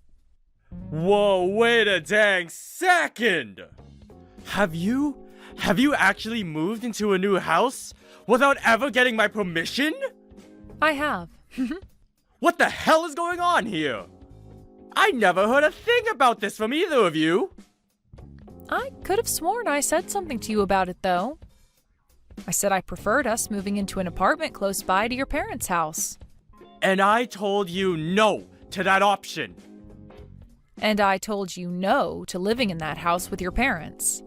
Whoa, wait a dang second! Have you actually moved into a new house without ever getting my permission? I have. What the hell is going on here? I never heard a thing about this from either of you. I could have sworn I said something to you about it, though. I said I preferred us moving into an apartment close by to your parents' house. And I told you no to that option. And I told you no to living in that house with your parents.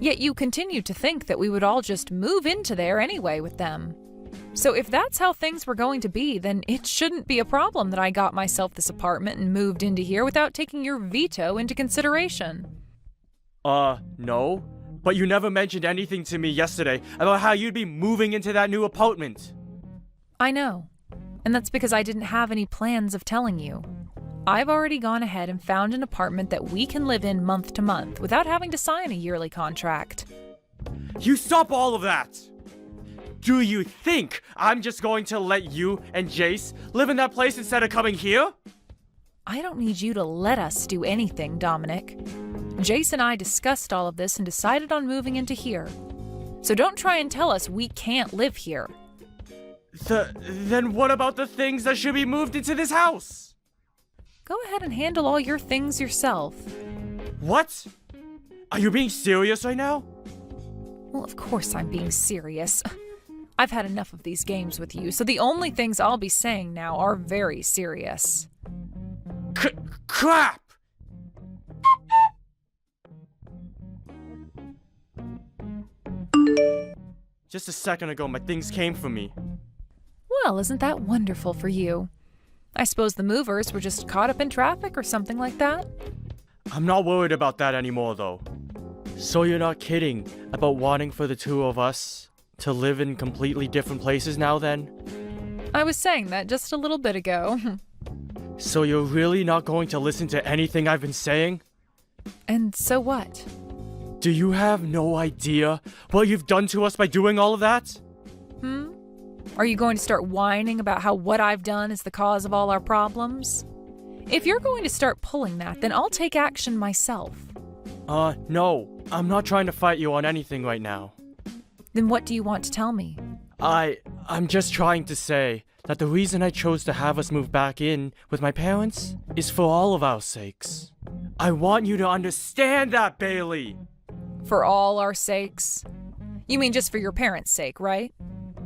Yet you continued to think that we would all just move into there anyway with them. So if that's how things were going to be, then it shouldn't be a problem that I got myself this apartment and moved into here without taking your veto into consideration. No. But you never mentioned anything to me yesterday about how you'd be moving into that new apartment. I know. And that's because I didn't have any plans of telling you. I've already gone ahead and found an apartment that we can live in month to month without having to sign a yearly contract. You stop all of that! Do you think I'm just going to let you and Jace live in that place instead of coming here? I don't need you to let us do anything, Dominic. Jace and I discussed all of this and decided on moving into here. So don't try and tell us we can't live here. Then what about the things that should be moved into this house? Go ahead and handle all your things yourself. What? Are you being serious right now? Well, of course I'm being serious. I've had enough of these games with you, so the only things I'll be saying now are very serious. Crap! Just a second ago, my things came for me. Well, isn't that wonderful for you? I suppose the movers were just caught up in traffic or something like that? I'm not worried about that anymore, though. So you're not kidding about wanting for the two of us to live in completely different places now, then? I was saying that just a little bit ago. So you're really not going to listen to anything I've been saying? And so what? Do you have no idea what you've done to us by doing all of that? Are you going to start whining about how what I've done is the cause of all our problems? If you're going to start pulling that, then I'll take action myself. No. I'm not trying to fight you on anything right now. Then what do you want to tell me? I'm just trying to say that the reason I chose to have us move back in with my parents is for all of our sakes. I want you to understand that, Bailey! For all our sakes? You mean just for your parents' sake, right?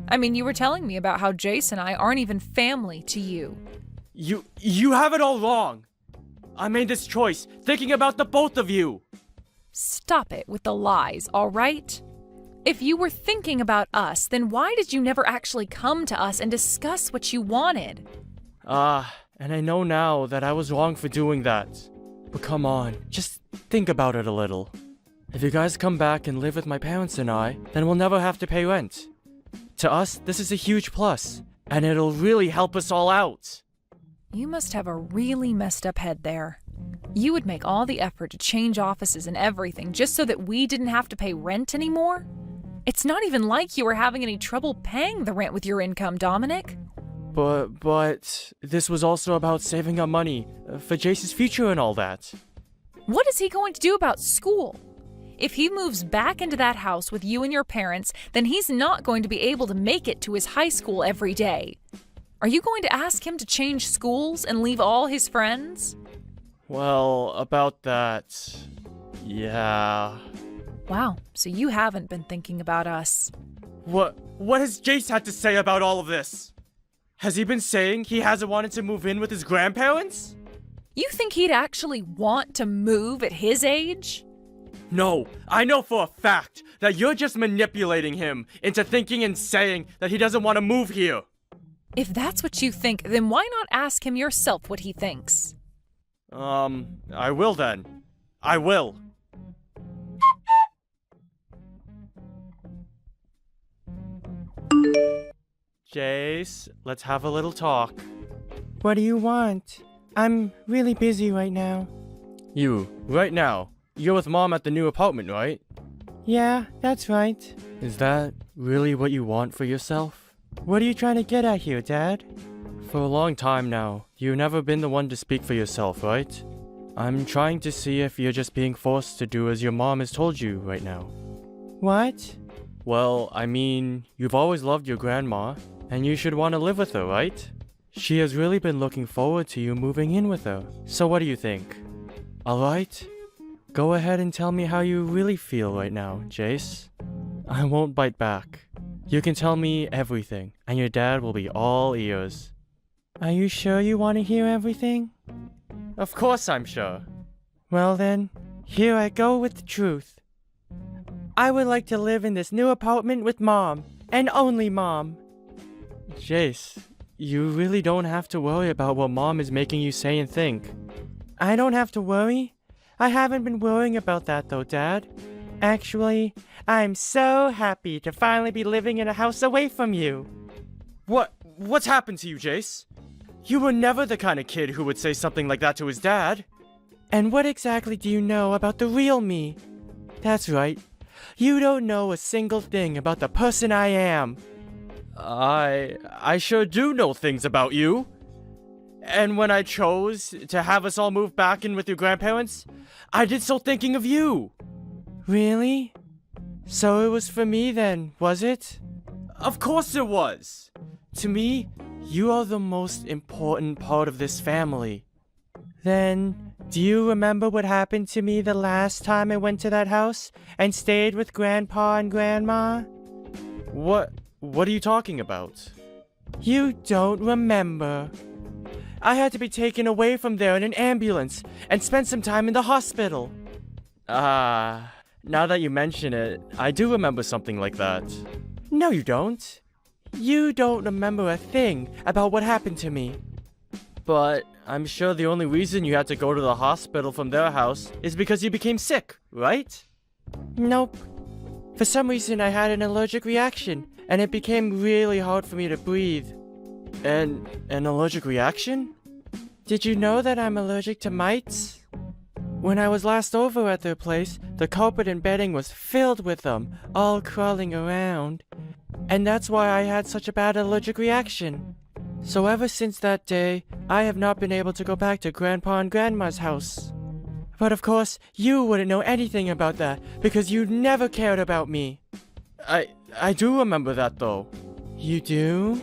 I mean, you were telling me about how Jace and I aren't even family to you. You have it all wrong. I made this choice thinking about the both of you. Stop it with the lies, all right? If you were thinking about us, then why did you never actually come to us and discuss what you wanted? And I know now that I was wrong for doing that. But come on, just think about it a little. If you guys come back and live with my parents and I, then we'll never have to pay rent. To us, this is a huge plus, and it'll really help us all out. You must have a really messed up head there. You would make all the effort to change offices and everything just so that we didn't have to pay rent anymore? It's not even like you were having any trouble paying the rent with your income, Dominic. But this was also about saving up money for Jace's future and all that. What is he going to do about school? If he moves back into that house with you and your parents, then he's not going to be able to make it to his high school every day. Are you going to ask him to change schools and leave all his friends? Well, about that, yeah. Wow, so you haven't been thinking about us. What has Jace had to say about all of this? Has he been saying he hasn't wanted to move in with his grandparents? You think he'd actually want to move at his age? No, I know for a fact that you're just manipulating him into thinking and saying that he doesn't want to move here. If that's what you think, then why not ask him yourself what he thinks? I will then. I will. Jace, let's have a little talk. What do you want? I'm really busy right now. You, right now, you're with Mom at the new apartment, right? Yeah, that's right. Is that really what you want for yourself? What are you trying to get at here, Dad? For a long time now, you've never been the one to speak for yourself, right? I'm trying to see if you're just being forced to do as your mom has told you right now. What? Well, I mean, you've always loved your grandma, and you should want to live with her, right? She has really been looking forward to you moving in with her. So what do you think? Alright? Go ahead and tell me how you really feel right now, Jace. I won't bite back. You can tell me everything, and your dad will be all ears. Are you sure you want to hear everything? Of course I'm sure. Well then, here I go with the truth. I would like to live in this new apartment with Mom, and only Mom. Jace, you really don't have to worry about what Mom is making you say and think. I don't have to worry? I haven't been worrying about that though, Dad. Actually, I'm so happy to finally be living in a house away from you. What's happened to you, Jace? You were never the kind of kid who would say something like that to his dad. And what exactly do you know about the real me? That's right. You don't know a single thing about the person I am. I sure do know things about you. And when I chose to have us all move back in with your grandparents, I did so thinking of you. Really? So it was for me then, was it? Of course it was. To me, you are the most important part of this family. Then, do you remember what happened to me the last time I went to that house and stayed with Grandpa and Grandma? What are you talking about? You don't remember. I had to be taken away from there in an ambulance and spent some time in the hospital. Now that you mention it, I do remember something like that. No, you don't. You don't remember a thing about what happened to me. But I'm sure the only reason you had to go to the hospital from their house is because you became sick, right? Nope. For some reason I had an allergic reaction, and it became really hard for me to breathe. An allergic reaction? Did you know that I'm allergic to mites? When I was last over at their place, the carpet and bedding was filled with them, all crawling around. And that's why I had such a bad allergic reaction. So ever since that day, I have not been able to go back to Grandpa and Grandma's house. But of course, you wouldn't know anything about that, because you never cared about me. I do remember that though. You do?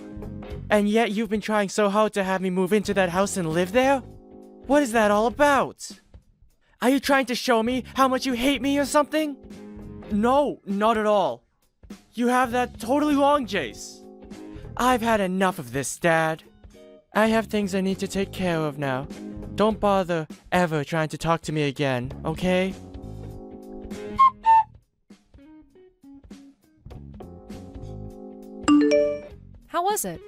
And yet you've been trying so hard to have me move into that house and live there? What is that all about? Are you trying to show me how much you hate me or something? No, not at all. You have that totally wrong, Jace. I've had enough of this, Dad. I have things I need to take care of now. Don't bother ever trying to talk to me again, okay? How was it?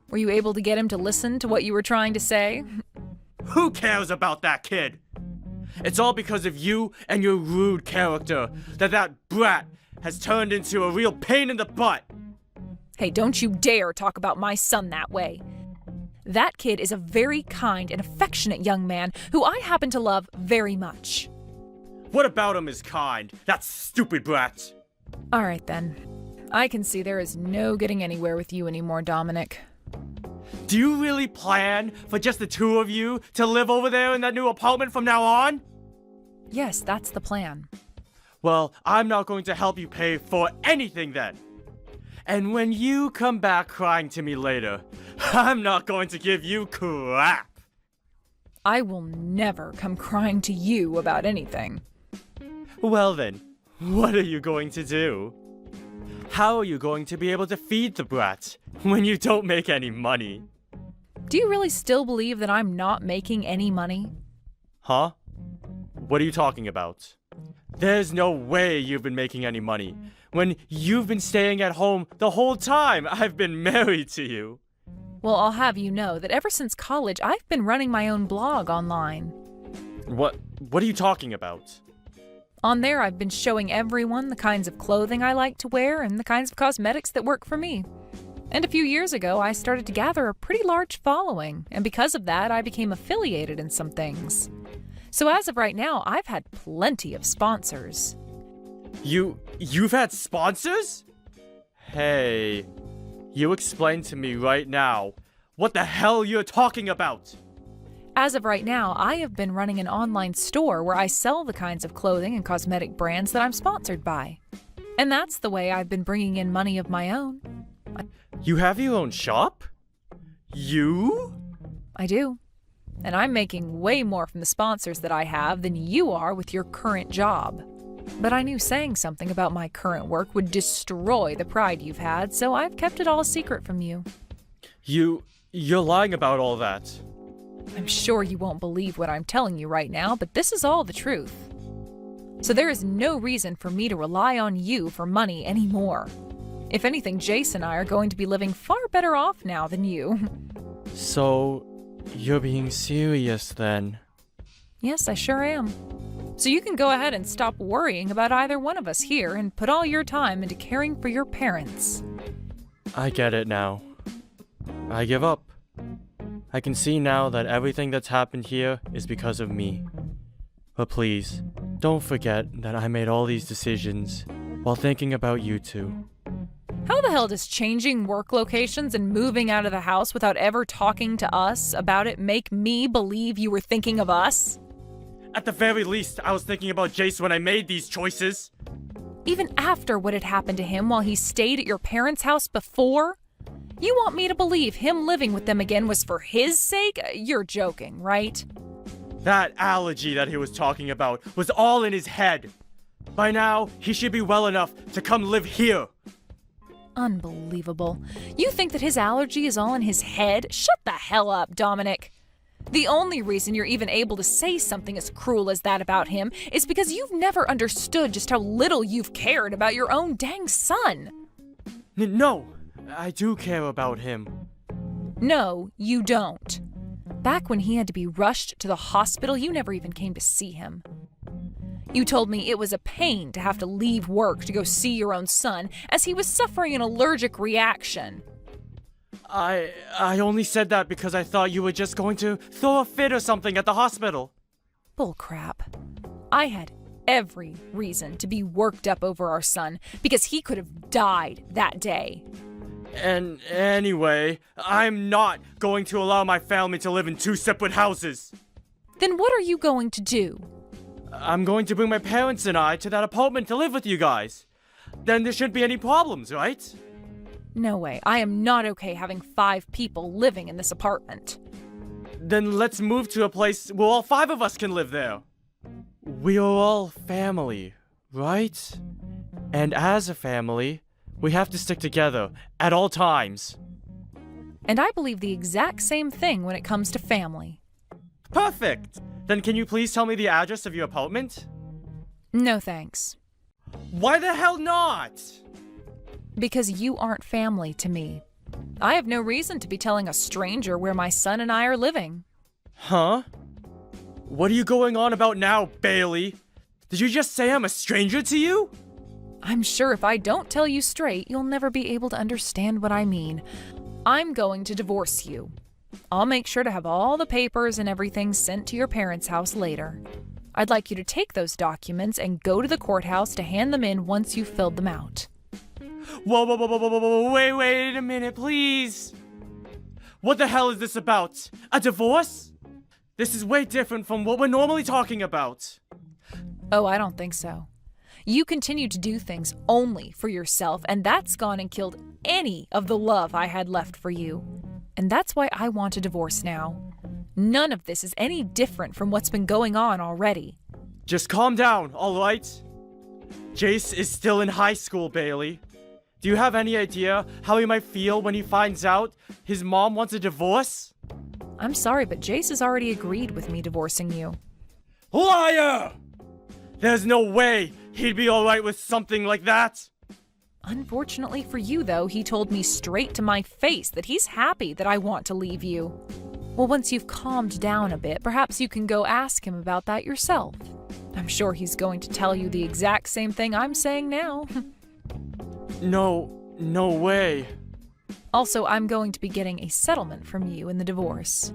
Were you able to get him to listen to what you were trying to say? Who cares about that kid? It's all because of you and your rude character that brat has turned into a real pain in the butt. Hey, don't you dare talk about my son that way. That kid is a very kind and affectionate young man who I happen to love very much. What about him is kind? That stupid brat. All right, then. I can see there is no getting anywhere with you anymore, Dominic. Do you really plan for just the two of you to live over there in that new apartment from now on? Yes, that's the plan. Well, I'm not going to help you pay for anything then. And when you come back crying to me later, I'm not going to give you crap. I will never come crying to you about anything. Well then, what are you going to do? How are you going to be able to feed the brat when you don't make any money? Do you really still believe that I'm not making any money? Huh? What are you talking about? There's no way you've been making any money when you've been staying at home the whole time I've been married to you. Well, I'll have you know that ever since college, I've been running my own blog online. What are you talking about? On there, I've been showing everyone the kinds of clothing I like to wear and the kinds of cosmetics that work for me. And a few years ago, I started to gather a pretty large following, and because of that, I became affiliated in some things. So as of right now, I've had plenty of sponsors. You've had sponsors? Hey, you explain to me right now what the hell you're talking about. As of right now, I have been running an online store where I sell the kinds of clothing and cosmetic brands that I'm sponsored by. And that's the way I've been bringing in money of my own. You have your own shop? You? I do. And I'm making way more from the sponsors that I have than you are with your current job. But I knew saying something about my current work would destroy the pride you've had, so I've kept it all a secret from you. You're lying about all that. I'm sure you won't believe what I'm telling you right now, but this is all the truth. So there is no reason for me to rely on you for money anymore. If anything, Jace and I are going to be living far better off now than you. So, you're being serious then? Yes, I sure am. So you can go ahead and stop worrying about either one of us here and put all your time into caring for your parents. I get it now. I give up. I can see now that everything that's happened here is because of me. But please, don't forget that I made all these decisions while thinking about you two. How the hell does changing work locations and moving out of the house without ever talking to us about it make me believe you were thinking of us? At the very least, I was thinking about Jace when I made these choices. Even after what had happened to him while he stayed at your parents' house before? You want me to believe him living with them again was for his sake? You're joking, right? That allergy that he was talking about was all in his head. By now, he should be well enough to come live here. Unbelievable. You think that his allergy is all in his head? Shut the hell up, Dominic. The only reason you're even able to say something as cruel as that about him is because you've never understood just how little you've cared about your own dang son. No, I do care about him. No, you don't. Back when he had to be rushed to the hospital, you never even came to see him. You told me it was a pain to have to leave work to go see your own son, as he was suffering an allergic reaction. I only said that because I thought you were just going to throw a fit or something at the hospital. Bullcrap. I had every reason to be worked up over our son, because he could have died that day. And anyway, I'm not going to allow my family to live in two separate houses. Then what are you going to do? I'm going to bring my parents and I to that apartment to live with you guys. Then there shouldn't be any problems, right? No way. I am not okay having 5 people living in this apartment. Then let's move to a place where all 5 of us can live there. We are all family, right? And as a family, we have to stick together at all times. And I believe the exact same thing when it comes to family. Perfect! Then can you please tell me the address of your apartment? No thanks. Why the hell not? Because you aren't family to me. I have no reason to be telling a stranger where my son and I are living. Huh? What are you going on about now, Bailey? Did you just say I'm a stranger to you? I'm sure if I don't tell you straight, you'll never be able to understand what I mean. I'm going to divorce you. I'll make sure to have all the papers and everything sent to your parents' house later. I'd like you to take those documents and go to the courthouse to hand them in once you've filled them out. Whoa, wait a minute, please. What the hell is this about? A divorce? This is way different from what we're normally talking about. Oh, I don't think so. You continue to do things only for yourself, and that's gone and killed any of the love I had left for you. And that's why I want a divorce now. None of this is any different from what's been going on already. Just calm down, alright? Jace is still in high school, Bailey. Do you have any idea how he might feel when he finds out his mom wants a divorce? I'm sorry, but Jace has already agreed with me divorcing you. Liar! There's no way he'd be alright with something like that. Unfortunately for you, though, he told me straight to my face that he's happy that I want to leave you. Well, once you've calmed down a bit, perhaps you can go ask him about that yourself. I'm sure he's going to tell you the exact same thing I'm saying now. No way. Also, I'm going to be getting a settlement from you in the divorce.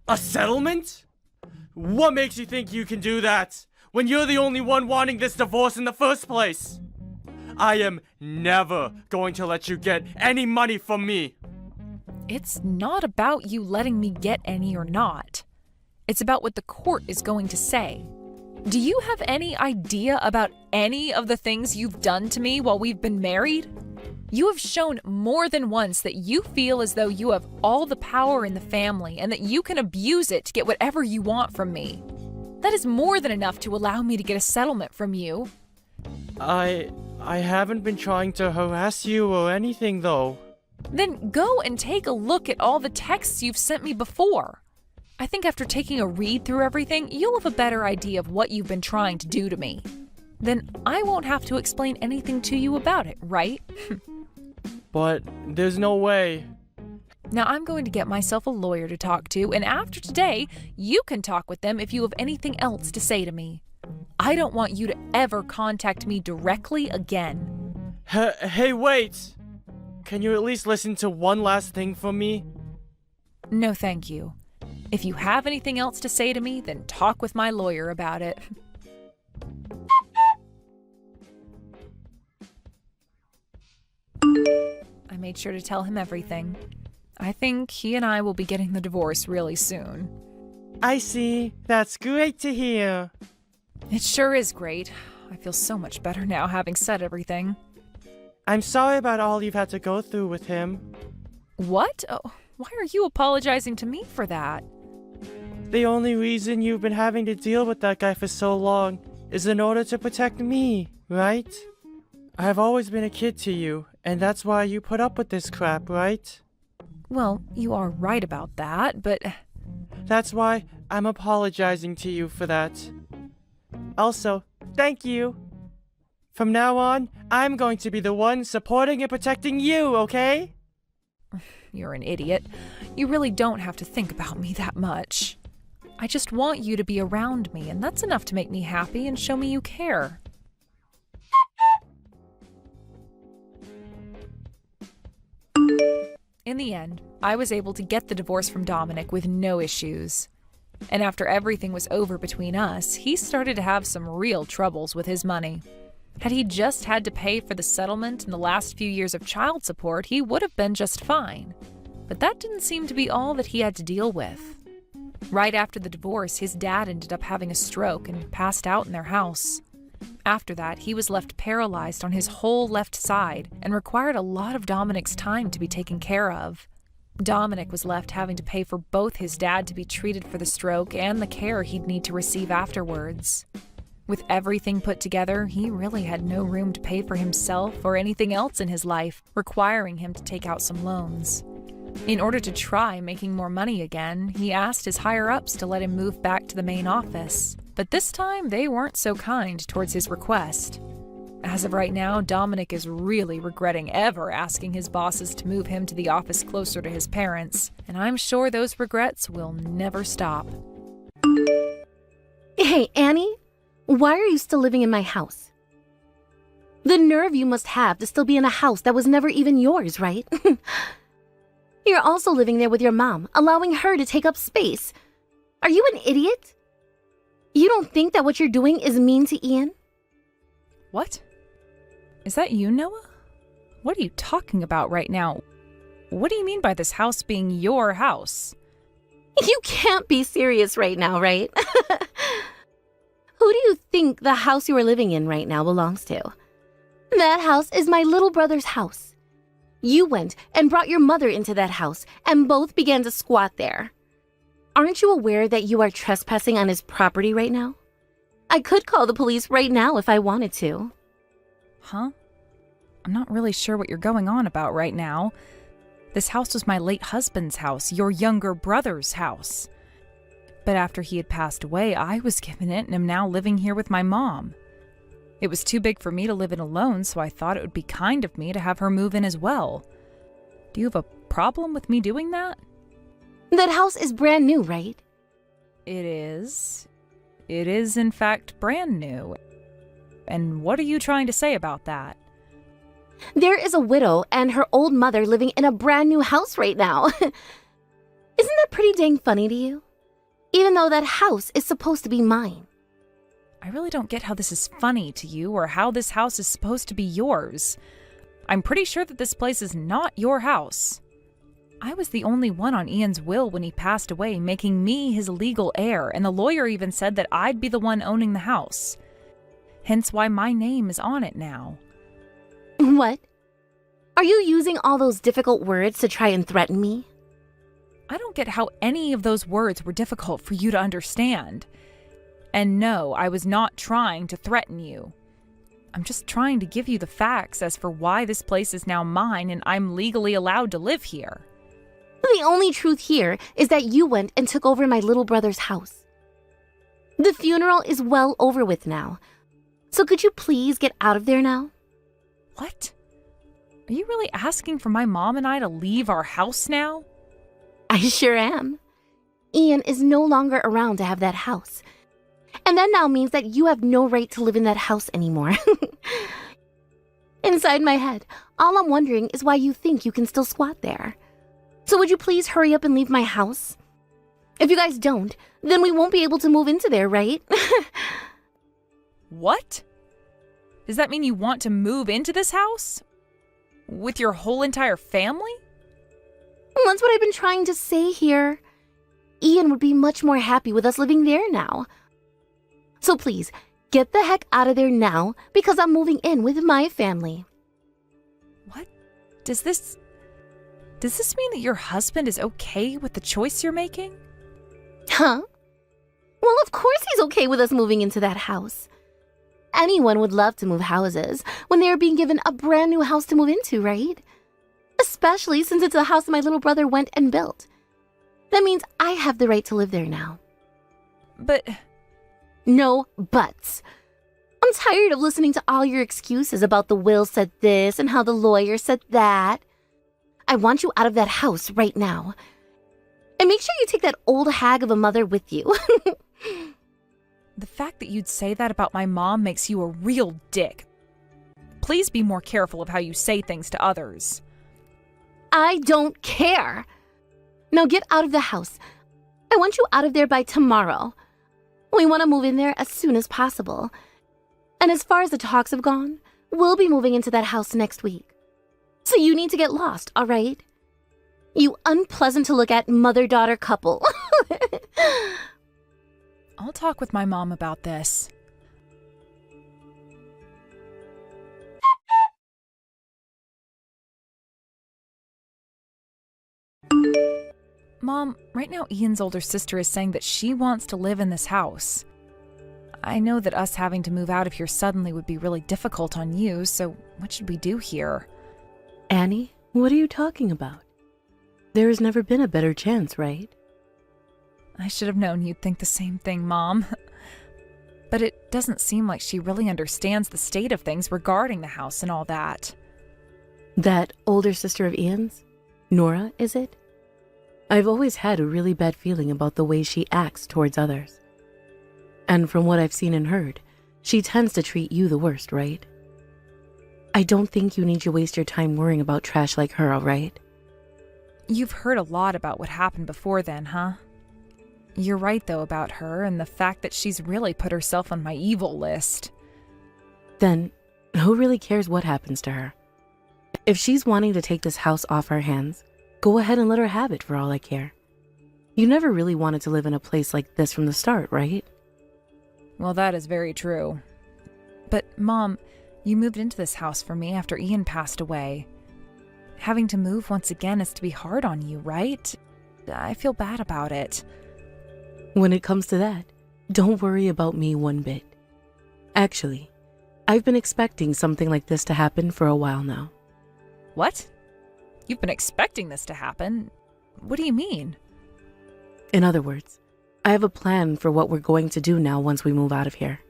A settlement? What makes you think you can do that? When you're the only one wanting this divorce in the first place? I am never going to let you get any money from me. It's not about you letting me get any or not. It's about what the court is going to say. Do you have any idea about any of the things you've done to me while we've been married? You have shown more than once that you feel as though you have all the power in the family and that you can abuse it to get whatever you want from me. That is more than enough to allow me to get a settlement from you. I haven't been trying to harass you or anything, though. Then go and take a look at all the texts you've sent me before. I think after taking a read through everything, you'll have a better idea of what you've been trying to do to me. Then I won't have to explain anything to you about it, right? But there's no way. Now I'm going to get myself a lawyer to talk to, and after today, you can talk with them if you have anything else to say to me. I don't want you to ever contact me directly again. Hey, wait! Can you at least listen to one last thing from me? No, thank you. If you have anything else to say to me, then talk with my lawyer about it. I made sure to tell him everything. I think he and I will be getting the divorce really soon. I see. That's great to hear. It sure is great. I feel so much better now having said everything. I'm sorry about all you've had to go through with him. What? Oh, why are you apologizing to me for that? The only reason you've been having to deal with that guy for so long is in order to protect me, right? I've always been a kid to you, and that's why you put up with this crap, right? Well, you are right about that, but... That's why I'm apologizing to you for that. Also, thank you. From now on, I'm going to be the one supporting and protecting you, okay? You're an idiot. You really don't have to think about me that much. I just want you to be around me, and that's enough to make me happy and show me you care. In the end, I was able to get the divorce from Dominic with no issues. And after everything was over between us, he started to have some real troubles with his money. Had he just had to pay for the settlement and the last few years of child support, he would have been just fine. But that didn't seem to be all that he had to deal with. Right after the divorce, his dad ended up having a stroke and passed out in their house. After that, he was left paralyzed on his whole left side and required a lot of Dominic's time to be taken care of. Dominic was left having to pay for both his dad to be treated for the stroke and the care he'd need to receive afterwards. With everything put together, he really had no room to pay for himself or anything else in his life, requiring him to take out some loans. In order to try making more money again, he asked his higher-ups to let him move back to the main office. But this time, they weren't so kind towards his request. As of right now, Dominic is really regretting ever asking his bosses to move him to the office closer to his parents, and I'm sure those regrets will never stop. Hey, Annie, why are you still living in my house? The nerve you must have to still be in a house that was never even yours, right? You're also living there with your mom, allowing her to take up space. Are you an idiot? You don't think that what you're doing is mean to Ian? What? Is that you, Noah? What are you talking about right now? What do you mean by this house being your house? You can't be serious right now, right? Who do you think the house you are living in right now belongs to? That house is my little brother's house. You went and brought your mother into that house and both began to squat there. Aren't you aware that you are trespassing on his property right now? I could call the police right now if I wanted to. Huh? I'm not really sure what you're going on about right now. This house was my late husband's house, your younger brother's house. But after he had passed away, I was given it and am now living here with my mom. It was too big for me to live in alone, so I thought it would be kind of me to have her move in as well. Do you have a problem with me doing that? That house is brand new, right? It is. It is, in fact, brand new. And what are you trying to say about that? There is a widow and her old mother living in a brand new house right now. Isn't that pretty dang funny to you? even though that house is supposed to be mine. I really don't get how this is funny to you or how this house is supposed to be yours. I'm pretty sure that this place is not your house. I was the only one on Ian's will when he passed away, making me his legal heir, and the lawyer even said that I'd be the one owning the house. Hence why my name is on it now. What? Are you using all those difficult words to try and threaten me? I don't get how any of those words were difficult for you to understand. And no, I was not trying to threaten you. I'm just trying to give you the facts as for why this place is now mine and I'm legally allowed to live here. The only truth here is that you went and took over my little brother's house. The funeral is well over with now. So could you please get out of there now? What? Are you really asking for my mom and I to leave our house now? I sure am. Ian is no longer around to have that house. And that now means that you have no right to live in that house anymore. Inside my head, all I'm wondering is why you think you can still squat there. So would you please hurry up and leave my house? If you guys don't, then we won't be able to move into there, right? What? Does that mean you want to move into this house? With your whole entire family? That's what I've been trying to say here. Ian would be much more happy with us living there now. So please, get the heck out of there now because I'm moving in with my family. What? Does this mean that your husband is okay with the choice you're making? Huh? Well, of course he's okay with us moving into that house. Anyone would love to move houses when they are being given a brand new house to move into, right? Especially since it's a house my little brother went and built. That means I have the right to live there now. But... No buts. I'm tired of listening to all your excuses about the will said this and how the lawyer said that. I want you out of that house right now. And make sure you take that old hag of a mother with you. The fact that you'd say that about my mom makes you a real dick. Please be more careful of how you say things to others. I don't care. Now get out of the house. I want you out of there by tomorrow. We want to move in there as soon as possible. And as far as the talks have gone, we'll be moving into that house next week. So you need to get lost, all right? You unpleasant to look at mother-daughter couple. I'll talk with my mom about this. Mom, right now Ian's older sister is saying that she wants to live in this house. I know that us having to move out of here suddenly would be really difficult on you, so what should we do here? Annie, what are you talking about? There has never been a better chance, right? I should have known you'd think the same thing, Mom. But it doesn't seem like she really understands the state of things regarding the house and all that. That older sister of Ian's? Nora, is it? I've always had a really bad feeling about the way she acts towards others. And from what I've seen and heard, she tends to treat you the worst, right? I don't think you need to waste your time worrying about trash like her, all right? You've heard a lot about what happened before then, huh? You're right, though, about her and the fact that she's really put herself on my evil list. Then, who really cares what happens to her? If she's wanting to take this house off our hands, go ahead and let her have it for all I care. You never really wanted to live in a place like this from the start, right? Well, that is very true. But, Mom, you moved into this house for me after Ian passed away. Having to move once again is to be hard on you, right? I feel bad about it. When it comes to that, don't worry about me one bit. Actually, I've been expecting something like this to happen for a while now. What? You've been expecting this to happen? What do you mean? In other words, I have a plan for what we're going to do now once we move out of here.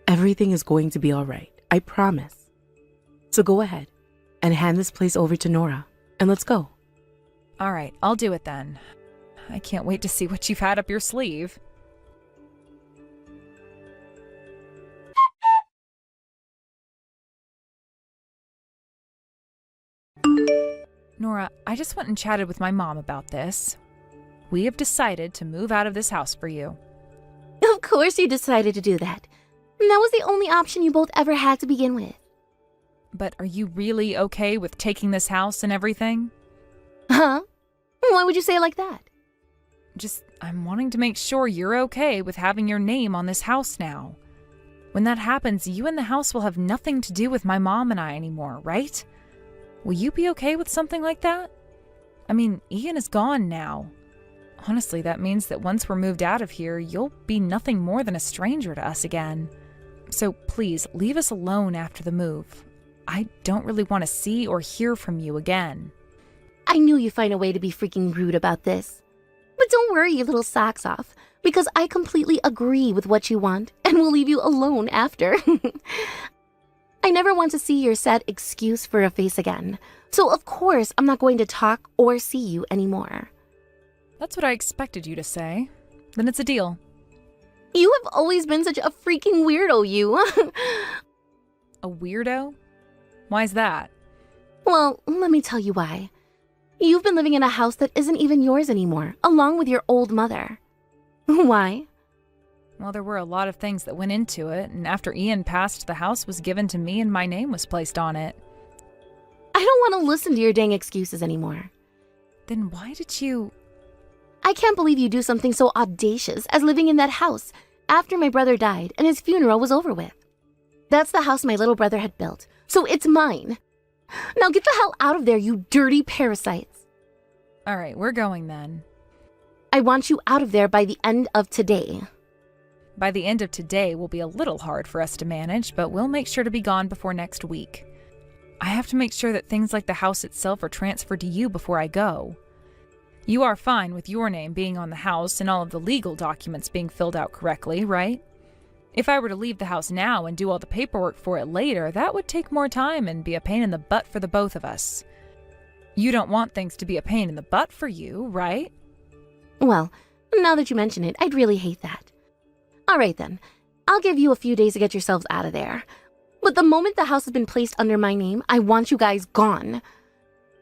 Everything is going to be all right, I promise. So go ahead and hand this place over to Nora, and let's go. All right, I'll do it then. I can't wait to see what you've had up your sleeve. Nora, I just went and chatted with my mom about this. we have decided to move out of this house for you. Of course you decided to do that. That was the only option you both ever had to begin with. But are you really okay with taking this house and everything? Huh? Why would you say it like that? I'm wanting to make sure you're okay with having your name on this house now. When that happens, you and the house will have nothing to do with my mom and I anymore, right? Will you be okay with something like that? I mean, Ian is gone now. Honestly, that means that once we're moved out of here, you'll be nothing more than a stranger to us again. So please, leave us alone after the move. I don't really want to see or hear from you again. I knew you'd find a way to be freaking rude about this. But don't worry your little socks off, because I completely agree with what you want and will leave you alone after. I never want to see your sad excuse for a face again, so of course I'm not going to talk or see you anymore. That's what I expected you to say. Then it's a deal. You have always been such a freaking weirdo, you. A weirdo? Why's that? Well, let me tell you why. You've been living in a house that isn't even yours anymore, along with your old mother. Why? Well, there were a lot of things that went into it, and after Ian passed, the house was given to me and my name was placed on it. I don't want to listen to your dang excuses anymore. Then why did you... I can't believe you do something so audacious as living in that house after my brother died and his funeral was over with. That's the house my little brother had built, so it's mine. Now get the hell out of there, you dirty parasites. All right, we're going then. I want you out of there by the end of today. By the end of today will be a little hard for us to manage, but we'll make sure to be gone before next week. I have to make sure that things like the house itself are transferred to you before I go. You are fine with your name being on the house and all of the legal documents being filled out correctly, right? If I were to leave the house now and do all the paperwork for it later, that would take more time and be a pain in the butt for the both of us. You don't want things to be a pain in the butt for you, right? Well, now that you mention it, I'd really hate that. All right then, I'll give you a few days to get yourselves out of there. But the moment the house has been placed under my name, I want you guys gone.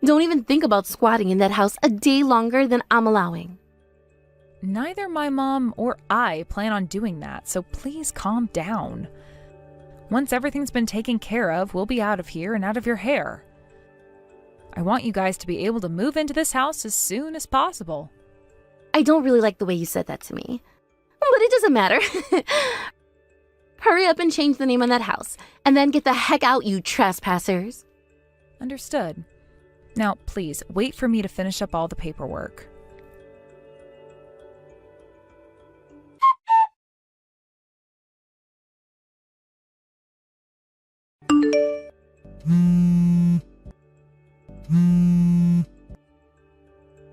Don't even think about squatting in that house a day longer than I'm allowing. Neither my mom or I plan on doing that, so please calm down. Once everything's been taken care of, we'll be out of here and out of your hair. I want you guys to be able to move into this house as soon as possible. I don't really like the way you said that to me. But it doesn't matter. Hurry up and change the name on that house, and then get the heck out, you trespassers. Understood. Now, please, wait for me to finish up all the paperwork.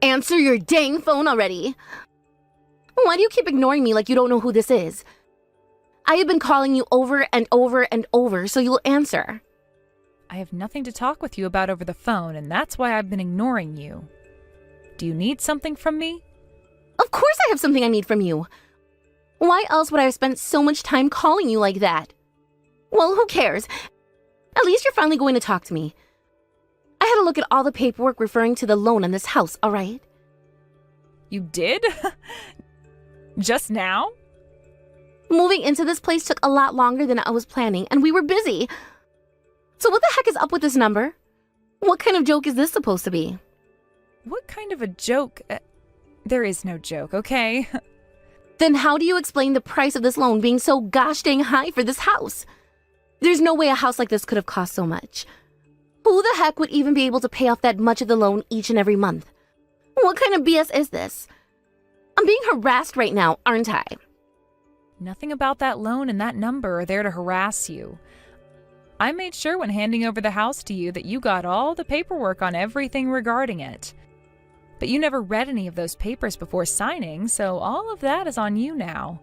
Answer your dang phone already. Why do you keep ignoring me like you don't know who this is? I have been calling you over and over and over, so you'll answer. I have nothing to talk with you about over the phone, and that's why I've been ignoring you. Do you need something from me? Of course I have something I need from you. Why else would I have spent so much time calling you like that? Well, who cares? At least you're finally going to talk to me. I had a look at all the paperwork referring to the loan on this house, all right? You did? Just now? Moving into this place took a lot longer than I was planning, and we were busy. So what the heck is up with this number? What kind of joke is this supposed to be? What kind of a joke? There is no joke, okay? Then how do you explain the price of this loan being so gosh dang high for this house? There's no way a house like this could have cost so much. Who the heck would even be able to pay off that much of the loan each and every month? What kind of BS is this? I'm being harassed right now, aren't I? Nothing about that loan and that number are there to harass you. I made sure when handing over the house to you that you got all the paperwork on everything regarding it. But you never read any of those papers before signing, so all of that is on you now.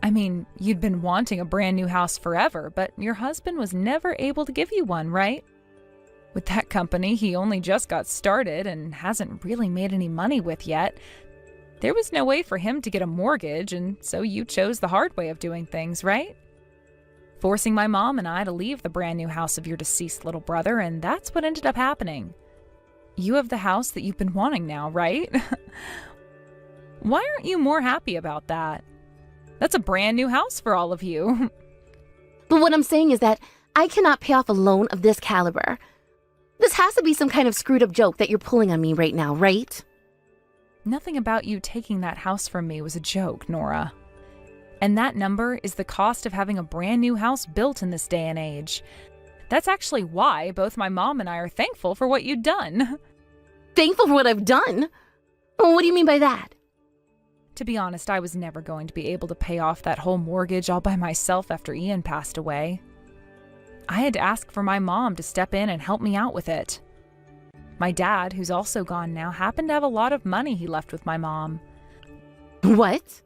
I mean, you'd been wanting a brand new house forever, but your husband was never able to give you one, right? With that company he only just got started and hasn't really made any money with yet, there was no way for him to get a mortgage, and so you chose the hard way of doing things, right? Forcing my mom and I to leave the brand new house of your deceased little brother, and that's what ended up happening. You have the house that you've been wanting now, right? Why aren't you more happy about that? That's a brand new house for all of you. But what I'm saying is that I cannot pay off a loan of this caliber. This has to be some kind of screwed up joke that you're pulling on me right now, right? Nothing about you taking that house from me was a joke, Nora. And that number is the cost of having a brand new house built in this day and age. That's actually why both my mom and I are thankful for what you'd done. Thankful for what I've done? What do you mean by that? To be honest, I was never going to be able to pay off that whole mortgage all by myself after Ian passed away. I had to ask for my mom to step in and help me out with it. My dad, who's also gone now, happened to have a lot of money he left with my mom. What?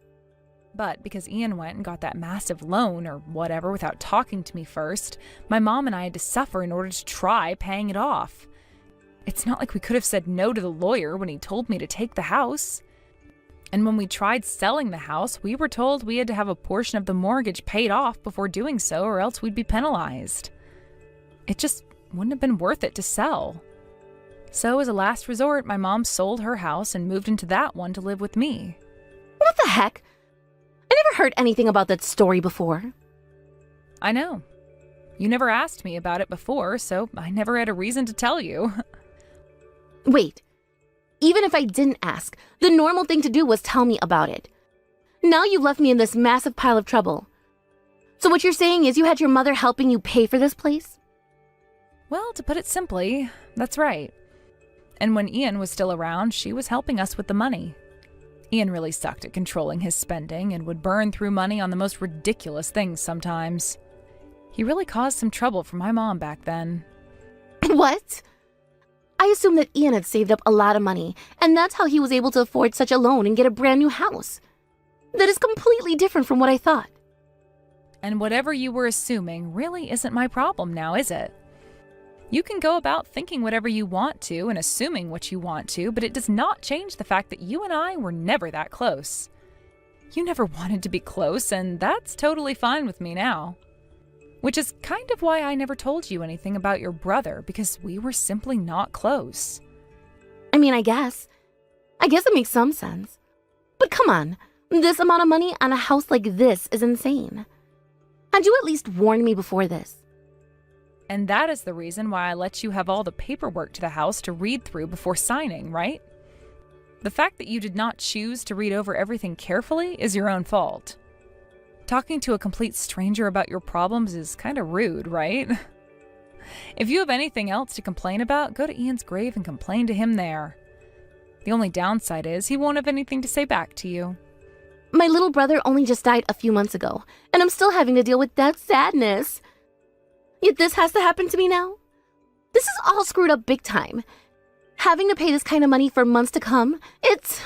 But because Ian went and got that massive loan or whatever without talking to me first, my mom and I had to suffer in order to try paying it off. It's not like we could have said no to the lawyer when he told me to take the house. And when we tried selling the house, we were told we had to have a portion of the mortgage paid off before doing so, or else we'd be penalized. It just wouldn't have been worth it to sell. So as a last resort, my mom sold her house and moved into that one to live with me. What the heck? I never heard anything about that story before. I know. You never asked me about it before, so I never had a reason to tell you. Wait. Even if I didn't ask, the normal thing to do was tell me about it. Now you've left me in this massive pile of trouble. So what you're saying is you had your mother helping you pay for this place? Well, to put it simply, that's right. And when Ian was still around, she was helping us with the money. Ian really sucked at controlling his spending and would burn through money on the most ridiculous things sometimes. He really caused some trouble for my mom back then. What? I assumed that Ian had saved up a lot of money, and that's how he was able to afford such a loan and get a brand new house. That is completely different from what I thought. And whatever you were assuming really isn't my problem now, is it? You can go about thinking whatever you want to and assuming what you want to, but it does not change the fact that you and I were never that close. You never wanted to be close, and that's totally fine with me now. Which is kind of why I never told you anything about your brother, because we were simply not close. I mean, I guess it makes some sense. But come on, this amount of money on a house like this is insane. Had you at least warned me before this? And that is the reason why I let you have all the paperwork to the house to read through before signing, right? The fact that you did not choose to read over everything carefully is your own fault. Talking to a complete stranger about your problems is kind of rude, right? If you have anything else to complain about, go to Ian's grave and complain to him there. The only downside is he won't have anything to say back to you. My little brother only just died a few months ago, and I'm still having to deal with that sadness. Yet this has to happen to me now? This is all screwed up big time. Having to pay this kind of money for months to come, it's...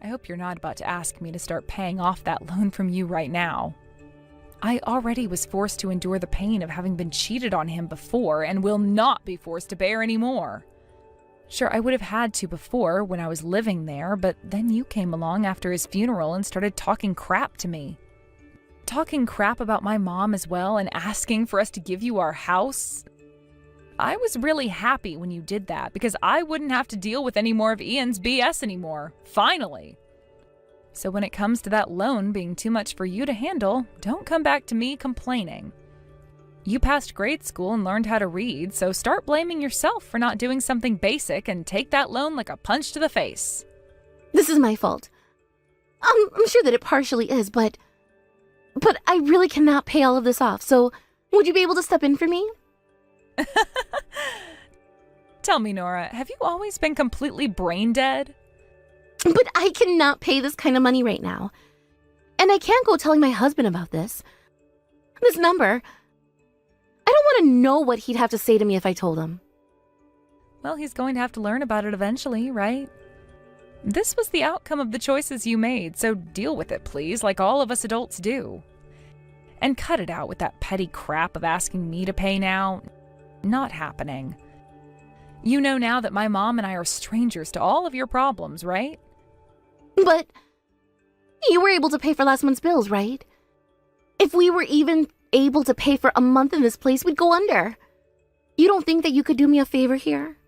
I hope you're not about to ask me to start paying off that loan from you right now. I already was forced to endure the pain of having been cheated on him before and will not be forced to bear any more. Sure, I would have had to before when I was living there, but then you came along after his funeral and started talking crap to me. Talking crap about my mom as well and asking for us to give you our house. I was really happy when you did that because I wouldn't have to deal with any more of Ian's BS anymore. Finally. So when it comes to that loan being too much for you to handle, don't come back to me complaining. You passed grade school and learned how to read, so start blaming yourself for not doing something basic and take that loan like a punch to the face. This is my fault. I'm sure that it partially is, but I really cannot pay all of this off, so would you be able to step in for me? Tell me, Nora, have you always been completely brain dead? But I cannot pay this kind of money right now. And I can't go telling my husband about this. This number. I don't want to know what he'd have to say to me if I told him. Well, he's going to have to learn about it eventually, right? This was the outcome of the choices you made, so deal with it, please, like all of us adults do. And cut it out with that petty crap of asking me to pay now. Not happening. You know now that my mom and I are strangers to all of your problems, right? But you were able to pay for last month's bills, right? If we were even able to pay for a month in this place, we'd go under. You don't think that you could do me a favor here?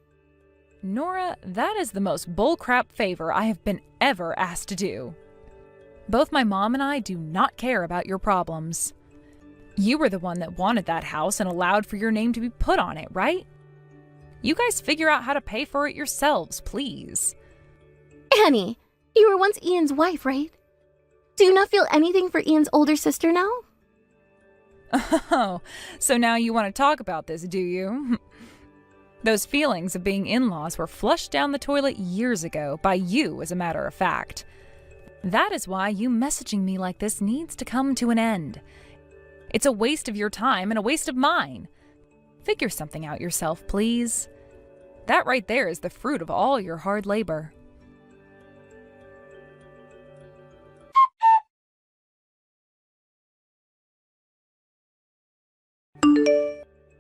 Nora, that is the most bullcrap favor I have been ever asked to do. Both my mom and I do not care about your problems. You were the one that wanted that house and allowed for your name to be put on it, right? You guys figure out how to pay for it yourselves, please. Annie, you were once Ian's wife, right? Do you not feel anything for Ian's older sister now? Oh, so now you want to talk about this, do you? Those feelings of being in-laws were flushed down the toilet years ago, by you, as a matter of fact. That is why you messaging me like this needs to come to an end. It's a waste of your time and a waste of mine. Figure something out yourself, please. That right there is the fruit of all your hard labor.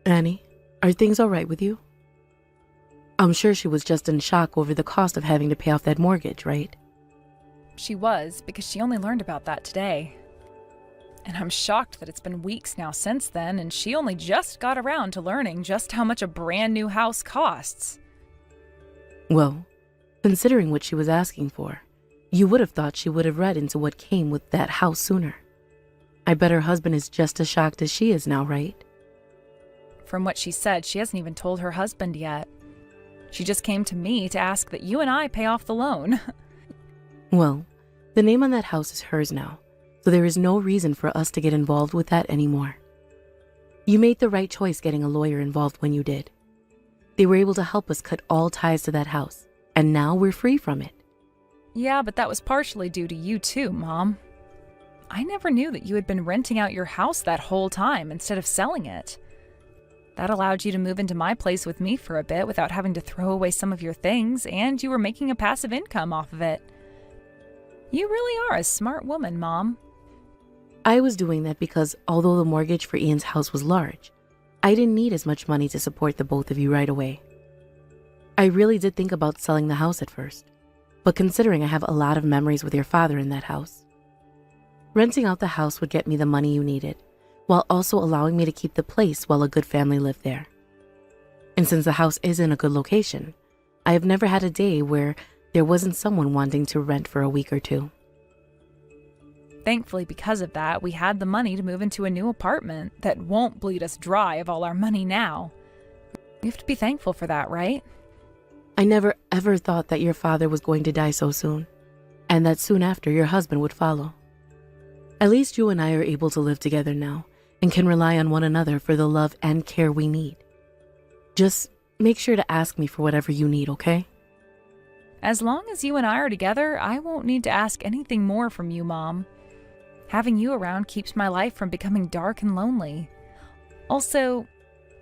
Annie, are things all right with you? I'm sure she was just in shock over the cost of having to pay off that mortgage, right? She was, because she only learned about that today. And I'm shocked that it's been weeks now since then, and she only just got around to learning just how much a brand new house costs. Well, considering what she was asking for, you would have thought she would have read into what came with that house sooner. I bet her husband is just as shocked as she is now, right? From what she said, she hasn't even told her husband yet. She just came to me to ask that you and I pay off the loan. Well, the name on that house is hers now, so there is no reason for us to get involved with that anymore. You made the right choice getting a lawyer involved when you did. They were able to help us cut all ties to that house, and now we're free from it. Yeah, but that was partially due to you too, Mom. I never knew that you had been renting out your house that whole time instead of selling it. That allowed you to move into my place with me for a bit without having to throw away some of your things, and you were making a passive income off of it. You really are a smart woman, Mom. I was doing that because although the mortgage for Ian's house was large, I didn't need as much money to support the both of you right away. I really did think about selling the house at first, but considering I have a lot of memories with your father in that house, renting out the house would get me the money you needed, while also allowing me to keep the place while a good family lived there. And since the house is in a good location, I have never had a day where there wasn't someone wanting to rent for a week or two. Thankfully, because of that, we had the money to move into a new apartment that won't bleed us dry of all our money now. You have to be thankful for that, right? I never ever thought that your father was going to die so soon, and that soon after your husband would follow. At least you and I are able to live together now, and can rely on one another for the love and care we need. Just make sure to ask me for whatever you need, okay? As long as you and I are together, I won't need to ask anything more from you, Mom. Having you around keeps my life from becoming dark and lonely. Also,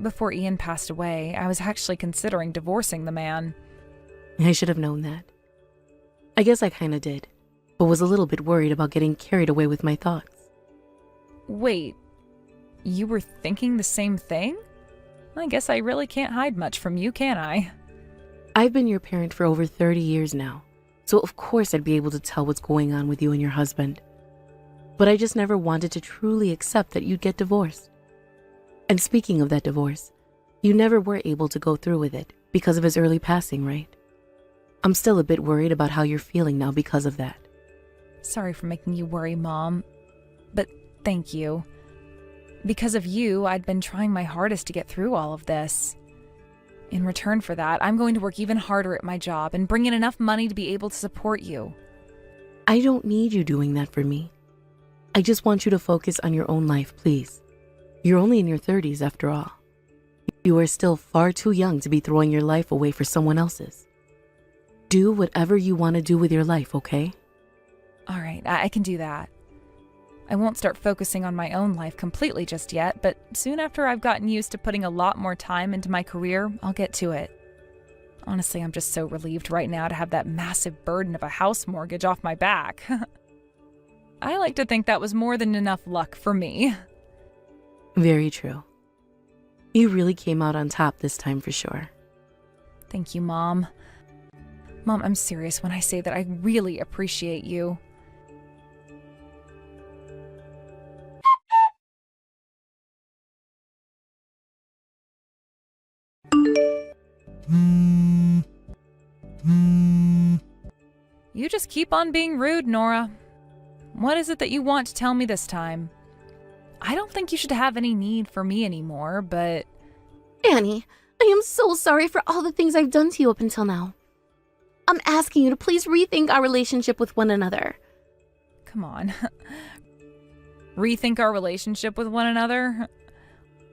before Ian passed away, I was actually considering divorcing the man. I should have known that. I guess I kinda did, but was a little bit worried about getting carried away with my thoughts. Wait, you were thinking the same thing? I guess I really can't hide much from you, can I? I've been your parent for over 30 years now, so of course I'd be able to tell what's going on with you and your husband. But I just never wanted to truly accept that you'd get divorced. And speaking of that divorce, you never were able to go through with it because of his early passing, right? I'm still a bit worried about how you're feeling now because of that. Sorry for making you worry, Mom, but thank you. Because of you, I'd been trying my hardest to get through all of this. In return for that, I'm going to work even harder at my job and bring in enough money to be able to support you. I don't need you doing that for me. I just want you to focus on your own life, please. You're only in your 30s after all. You are still far too young to be throwing your life away for someone else's. Do whatever you want to do with your life, okay? All right, I can do that. I won't start focusing on my own life completely just yet, but soon after I've gotten used to putting a lot more time into my career, I'll get to it. Honestly, I'm just so relieved right now to have that massive burden of a house mortgage off my back. I like to think that was more than enough luck for me. Very true. You really came out on top this time for sure. Thank you, Mom. Mom, I'm serious when I say that I really appreciate you. You just keep on being rude, Nora. What is it that you want to tell me this time? I don't think you should have any need for me anymore, but... Annie, I am so sorry for all the things I've done to you up until now. I'm asking you to please rethink our relationship with one another. Come on. Rethink our relationship with one another?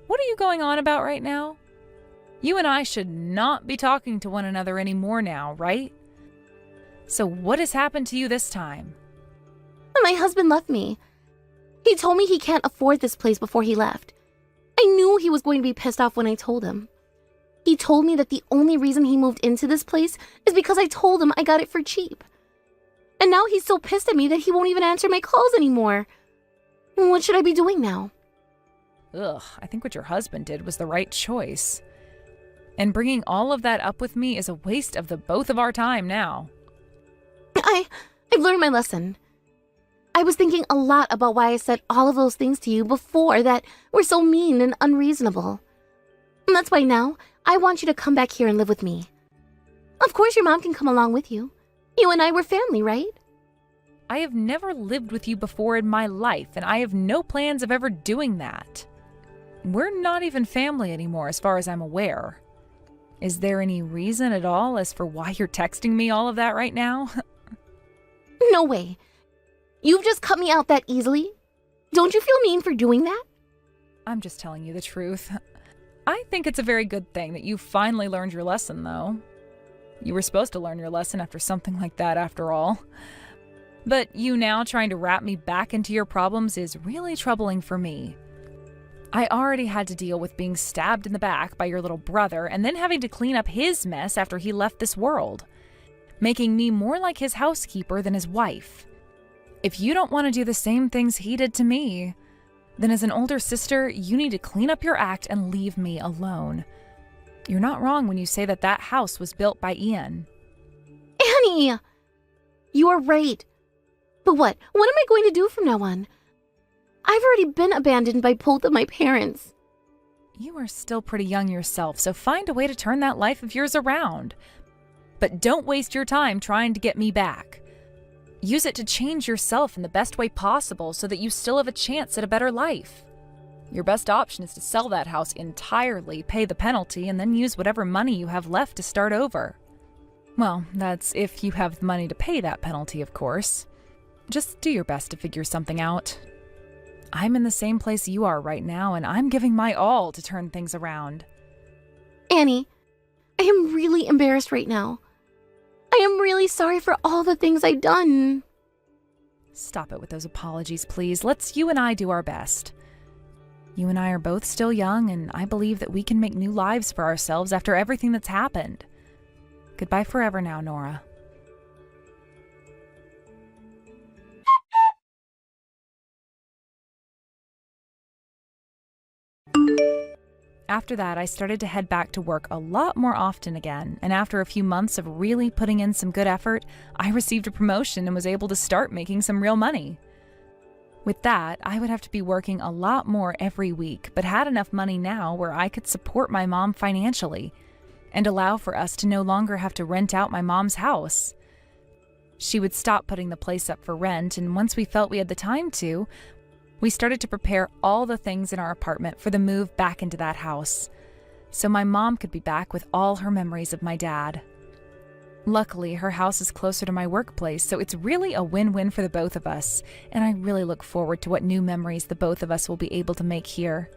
What are you going on about right now? You and I should not be talking to one another anymore now, right? So what has happened to you this time? My husband left me. He told me he can't afford this place before he left. I knew he was going to be pissed off when I told him. He told me that the only reason he moved into this place is because I told him I got it for cheap. And now he's so pissed at me that he won't even answer my calls anymore. What should I be doing now? Ugh, I think what your husband did was the right choice. And bringing all of that up with me is a waste of the both of our time now. I've learned my lesson. I was thinking a lot about why I said all of those things to you before that were so mean and unreasonable. And that's why now I want you to come back here and live with me. Of course your mom can come along with you. You and I were family, right? I have never lived with you before in my life, and I have no plans of ever doing that. We're not even family anymore as far as I'm aware. Is there any reason at all as for why you're texting me all of that right now? No way. You've just cut me out that easily? Don't you feel mean for doing that? I'm just telling you the truth. I think it's a very good thing that you finally learned your lesson, though. You were supposed to learn your lesson after something like that, after all. But you now trying to wrap me back into your problems is really troubling for me. I already had to deal with being stabbed in the back by your little brother and then having to clean up his mess after he left this world, making me more like his housekeeper than his wife. If you don't want to do the same things he did to me, then as an older sister, you need to clean up your act and leave me alone. You're not wrong when you say that that house was built by Ian. Annie! You are right. But what am I going to do from now on? I've already been abandoned by both of my parents. You are still pretty young yourself, so find a way to turn that life of yours around. But don't waste your time trying to get me back. Use it to change yourself in the best way possible so that you still have a chance at a better life. Your best option is to sell that house entirely, pay the penalty, and then use whatever money you have left to start over. Well, that's if you have the money to pay that penalty, of course. Just do your best to figure something out. I'm in the same place you are right now, and I'm giving my all to turn things around. Annie, I am really embarrassed right now. I am really sorry for all the things I've done. Stop it with those apologies, please. Let's you and I do our best. You and I are both still young, and I believe that we can make new lives for ourselves after everything that's happened. Goodbye forever now, Nora. After that, I started to head back to work a lot more often again, and after a few months of really putting in some good effort, I received a promotion and was able to start making some real money. With that, I would have to be working a lot more every week, but had enough money now where I could support my mom financially and allow for us to no longer have to rent out my mom's house. She would stop putting the place up for rent, and once we felt we had the time to, we started to prepare all the things in our apartment for the move back into that house, so my mom could be back with all her memories of my dad. Luckily, her house is closer to my workplace, so it's really a win-win for the both of us, and I really look forward to what new memories the both of us will be able to make here.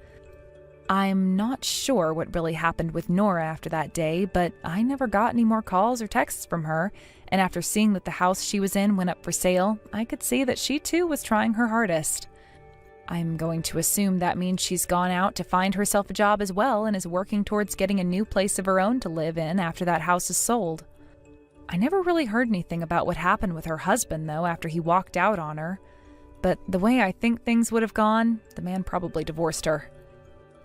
I'm not sure what really happened with Nora after that day, but I never got any more calls or texts from her, and after seeing that the house she was in went up for sale, I could see that she too was trying her hardest. I'm going to assume that means she's gone out to find herself a job as well and is working towards getting a new place of her own to live in after that house is sold. I never really heard anything about what happened with her husband, though, after he walked out on her. But the way I think things would have gone, the man probably divorced her.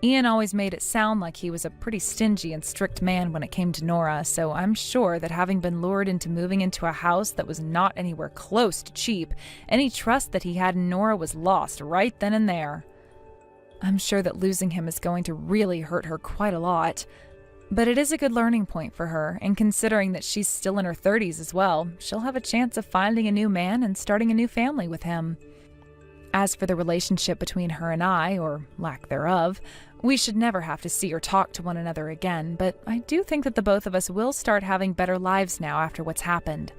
Ian always made it sound like he was a pretty stingy and strict man when it came to Nora, so I'm sure that having been lured into moving into a house that was not anywhere close to cheap, any trust that he had in Nora was lost right then and there. I'm sure that losing him is going to really hurt her quite a lot. But it is a good learning point for her, and considering that she's still in her 30s as well, she'll have a chance of finding a new man and starting a new family with him. As for the relationship between her and I, or lack thereof, we should never have to see or talk to one another again, but I do think that the both of us will start having better lives now after what's happened.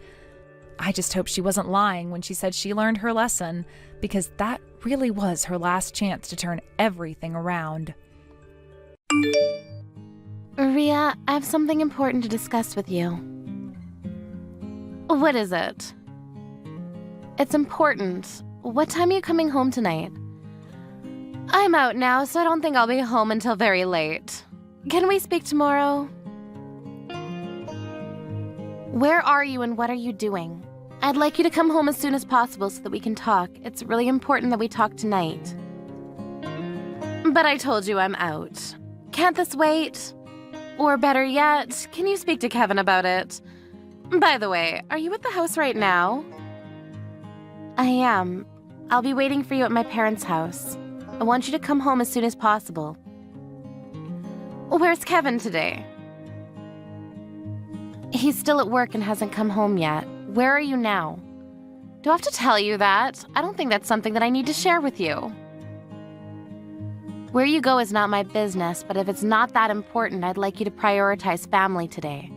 I just hope she wasn't lying when she said she learned her lesson, because that really was her last chance to turn everything around. Ria, I have something important to discuss with you. What is it? It's important. What time are you coming home tonight? I'm out now, so I don't think I'll be home until very late. Can we speak tomorrow? Where are you and what are you doing? I'd like you to come home as soon as possible so that we can talk. It's really important that we talk tonight. But I told you I'm out. Can't this wait? Or better yet, can you speak to Kevin about it? By the way, are you at the house right now? I am. I'll be waiting for you at my parents' house. I want you to come home as soon as possible. Where's Kevin today? He's still at work and hasn't come home yet. Where are you now? Do I have to tell you that? I don't think that's something that I need to share with you. Where you go is not my business, but if it's not that important, I'd like you to prioritize family today.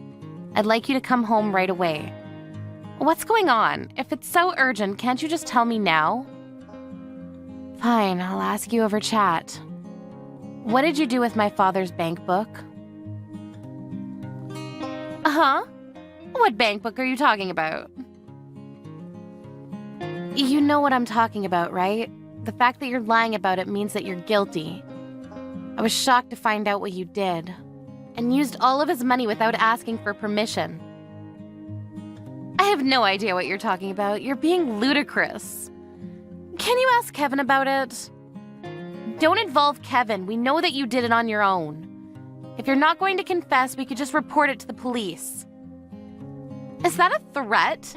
I'd like you to come home right away. What's going on? If it's so urgent, can't you just tell me now? Fine, I'll ask you over chat. What did you do with my father's bank book? Huh? What bank book are you talking about? You know what I'm talking about, right? The fact that you're lying about it means that you're guilty. I was shocked to find out what you did, and used all of his money without asking for permission. I have no idea what you're talking about. You're being ludicrous. Can you ask Kevin about it? Don't involve Kevin. We know that you did it on your own. If you're not going to confess, we could just report it to the police. Is that a threat?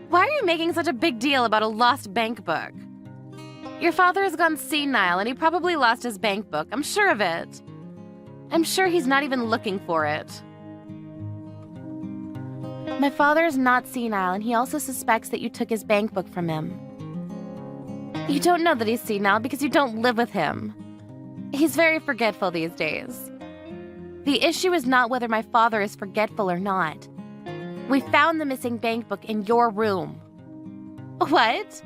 Why are you making such a big deal about a lost bank book? Your father has gone senile and he probably lost his bank book. I'm sure of it. I'm sure he's not even looking for it. My father is not senile and he also suspects that you took his bank book from him. You don't know that he's senile because you don't live with him. He's very forgetful these days. The issue is not whether my father is forgetful or not. We found the missing bank book in your room. What?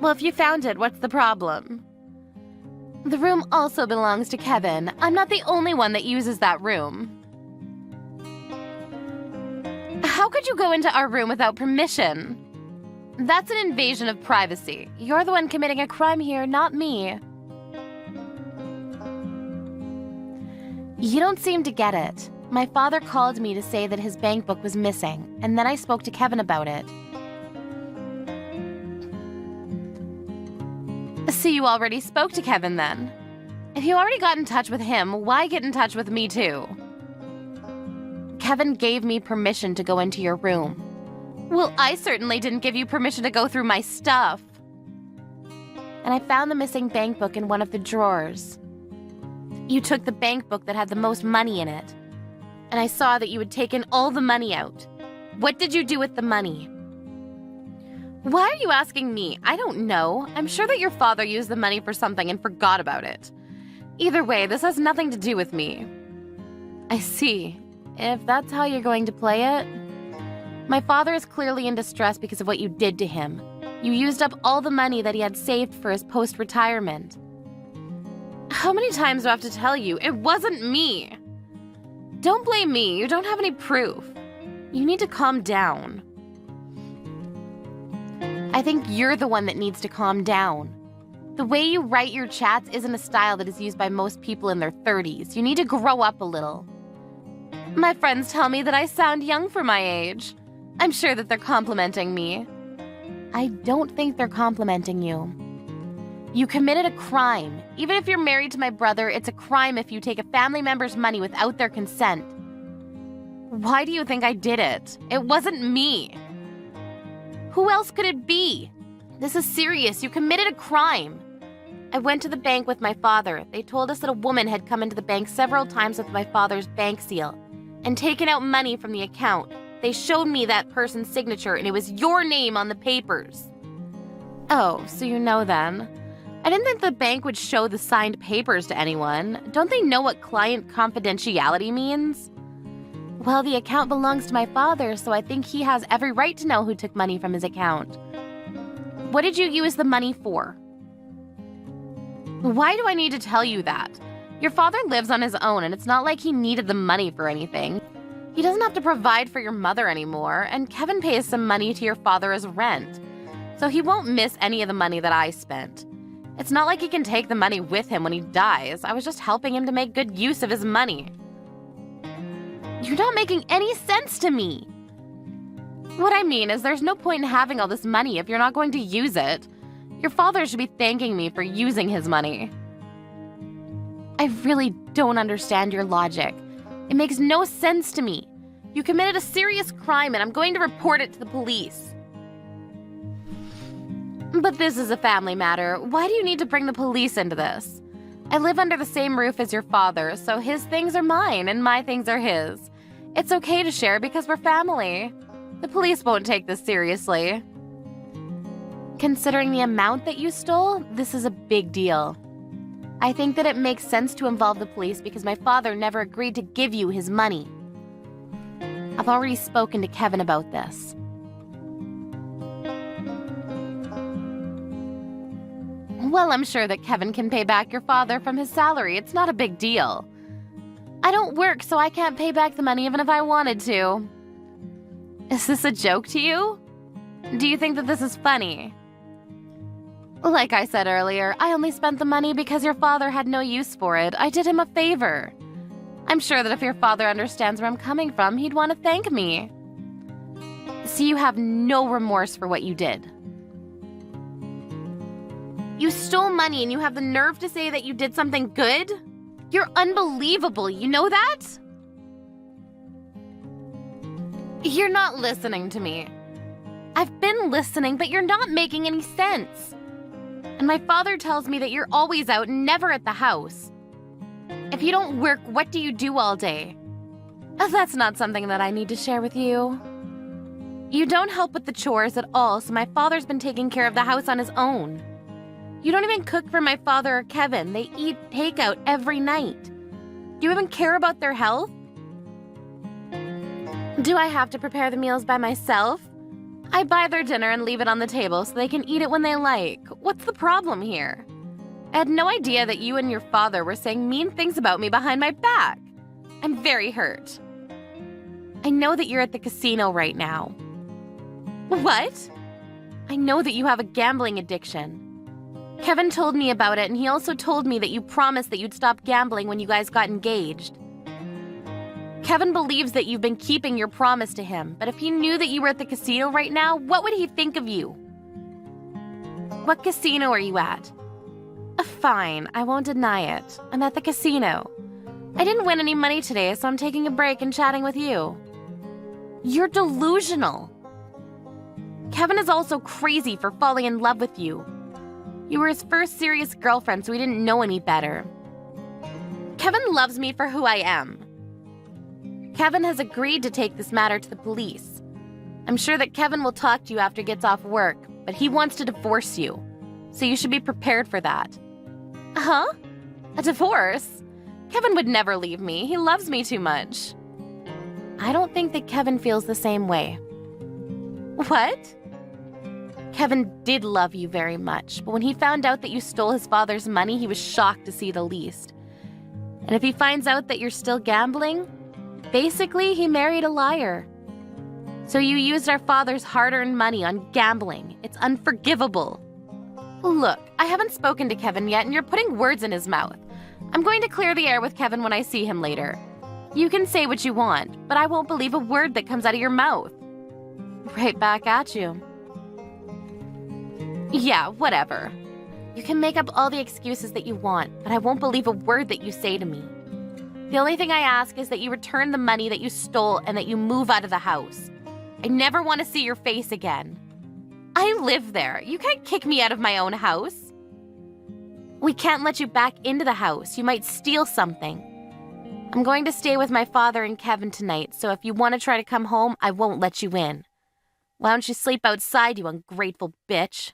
Well, if you found it, what's the problem? The room also belongs to Kevin. I'm not the only one that uses that room. How could you go into our room without permission? That's an invasion of privacy. You're the one committing a crime here, not me. You don't seem to get it. My father called me to say that his bank book was missing, and then I spoke to Kevin about it. So you already spoke to Kevin then? If you already got in touch with him, why get in touch with me too? Kevin gave me permission to go into your room. Well, I certainly didn't give you permission to go through my stuff. And I found the missing bank book in one of the drawers. You took the bank book that had the most money in it. And I saw that you had taken all the money out. What did you do with the money? Why are you asking me? I don't know. I'm sure that your father used the money for something and forgot about it. Either way, this has nothing to do with me. I see. If that's how you're going to play it. My father is clearly in distress because of what you did to him. You used up all the money that he had saved for his post-retirement. How many times do I have to tell you? It wasn't me. Don't blame me. You don't have any proof. You need to calm down. I think you're the one that needs to calm down. The way you write your chats isn't a style that is used by most people in their 30s. You need to grow up a little. My friends tell me that I sound young for my age. I'm sure that they're complimenting me. I don't think they're complimenting you. You committed a crime. Even if you're married to my brother, it's a crime if you take a family member's money without their consent. Why do you think I did it? It wasn't me. Who else could it be? This is serious. You committed a crime. I went to the bank with my father. They told us that a woman had come into the bank several times with my father's bank seal. and taken out money from the account. They showed me that person's signature and it was your name on the papers. Oh, so you know then. I didn't think the bank would show the signed papers to anyone. Don't they know what client confidentiality means? Well, the account belongs to my father, so I think he has every right to know who took money from his account. What did you use the money for? Why do I need to tell you that? Your father lives on his own, and it's not like he needed the money for anything. He doesn't have to provide for your mother anymore, and Kevin pays some money to your father as rent. So he won't miss any of the money that I spent. It's not like he can take the money with him when he dies. I was just helping him to make good use of his money. You're not making any sense to me. What I mean is there's no point in having all this money if you're not going to use it. Your father should be thanking me for using his money. I really don't understand your logic. It makes no sense to me. You committed a serious crime and I'm going to report it to the police. But this is a family matter. Why do you need to bring the police into this? I live under the same roof as your father, so his things are mine and my things are his. It's okay to share because we're family. The police won't take this seriously. Considering the amount that you stole, this is a big deal. I think that it makes sense to involve the police because my father never agreed to give you his money. I've already spoken to Kevin about this. Well, I'm sure that Kevin can pay back your father from his salary. It's not a big deal. I don't work, so I can't pay back the money even if I wanted to. Is this a joke to you? Do you think that this is funny? Like I said earlier, I only spent the money because your father had no use for it. I did him a favor. I'm sure that if your father understands where I'm coming from, he'd want to thank me. So you have no remorse for what you did. You stole money and you have the nerve to say that you did something good? You're unbelievable, you know that? You're not listening to me. I've been listening, but you're not making any sense. And my father tells me that you're always out and never at the house. If you don't work, what do you do all day? That's not something that I need to share with you. You don't help with the chores at all, so my father's been taking care of the house on his own. You don't even cook for my father or Kevin. They eat takeout every night. Do you even care about their health? Do I have to prepare the meals by myself? I buy their dinner and leave it on the table so they can eat it when they like. What's the problem here? I had no idea that you and your father were saying mean things about me behind my back. I'm very hurt. I know that you're at the casino right now. What? I know that you have a gambling addiction. Kevin told me about it, and he also told me that you promised that you'd stop gambling when you guys got engaged. Kevin believes that you've been keeping your promise to him, but if he knew that you were at the casino right now, what would he think of you? What casino are you at? Fine, I won't deny it. I'm at the casino. I didn't win any money today, so I'm taking a break and chatting with you. You're delusional. Kevin is also crazy for falling in love with you. You were his first serious girlfriend, so he didn't know any better. Kevin loves me for who I am. Kevin has agreed to take this matter to the police. I'm sure that Kevin will talk to you after he gets off work, but he wants to divorce you. So you should be prepared for that. Huh? A divorce? Kevin would never leave me. He loves me too much. I don't think that Kevin feels the same way. What? Kevin did love you very much, but when he found out that you stole his father's money, he was shocked to see the least. And if he finds out that you're still gambling, basically he married a liar. So you used our father's hard-earned money on gambling. It's unforgivable. Look, I haven't spoken to Kevin yet, and you're putting words in his mouth. I'm going to clear the air with Kevin when I see him later. You can say what you want, but I won't believe a word that comes out of your mouth. Right back at you. Yeah, whatever. You can make up all the excuses that you want, but I won't believe a word that you say to me. The only thing I ask is that you return the money that you stole and that you move out of the house. I never want to see your face again. I live there. You can't kick me out of my own house. We can't let you back into the house. You might steal something. I'm going to stay with my father and Kevin tonight, so if you want to try to come home, I won't let you in. Why don't you sleep outside, you ungrateful bitch?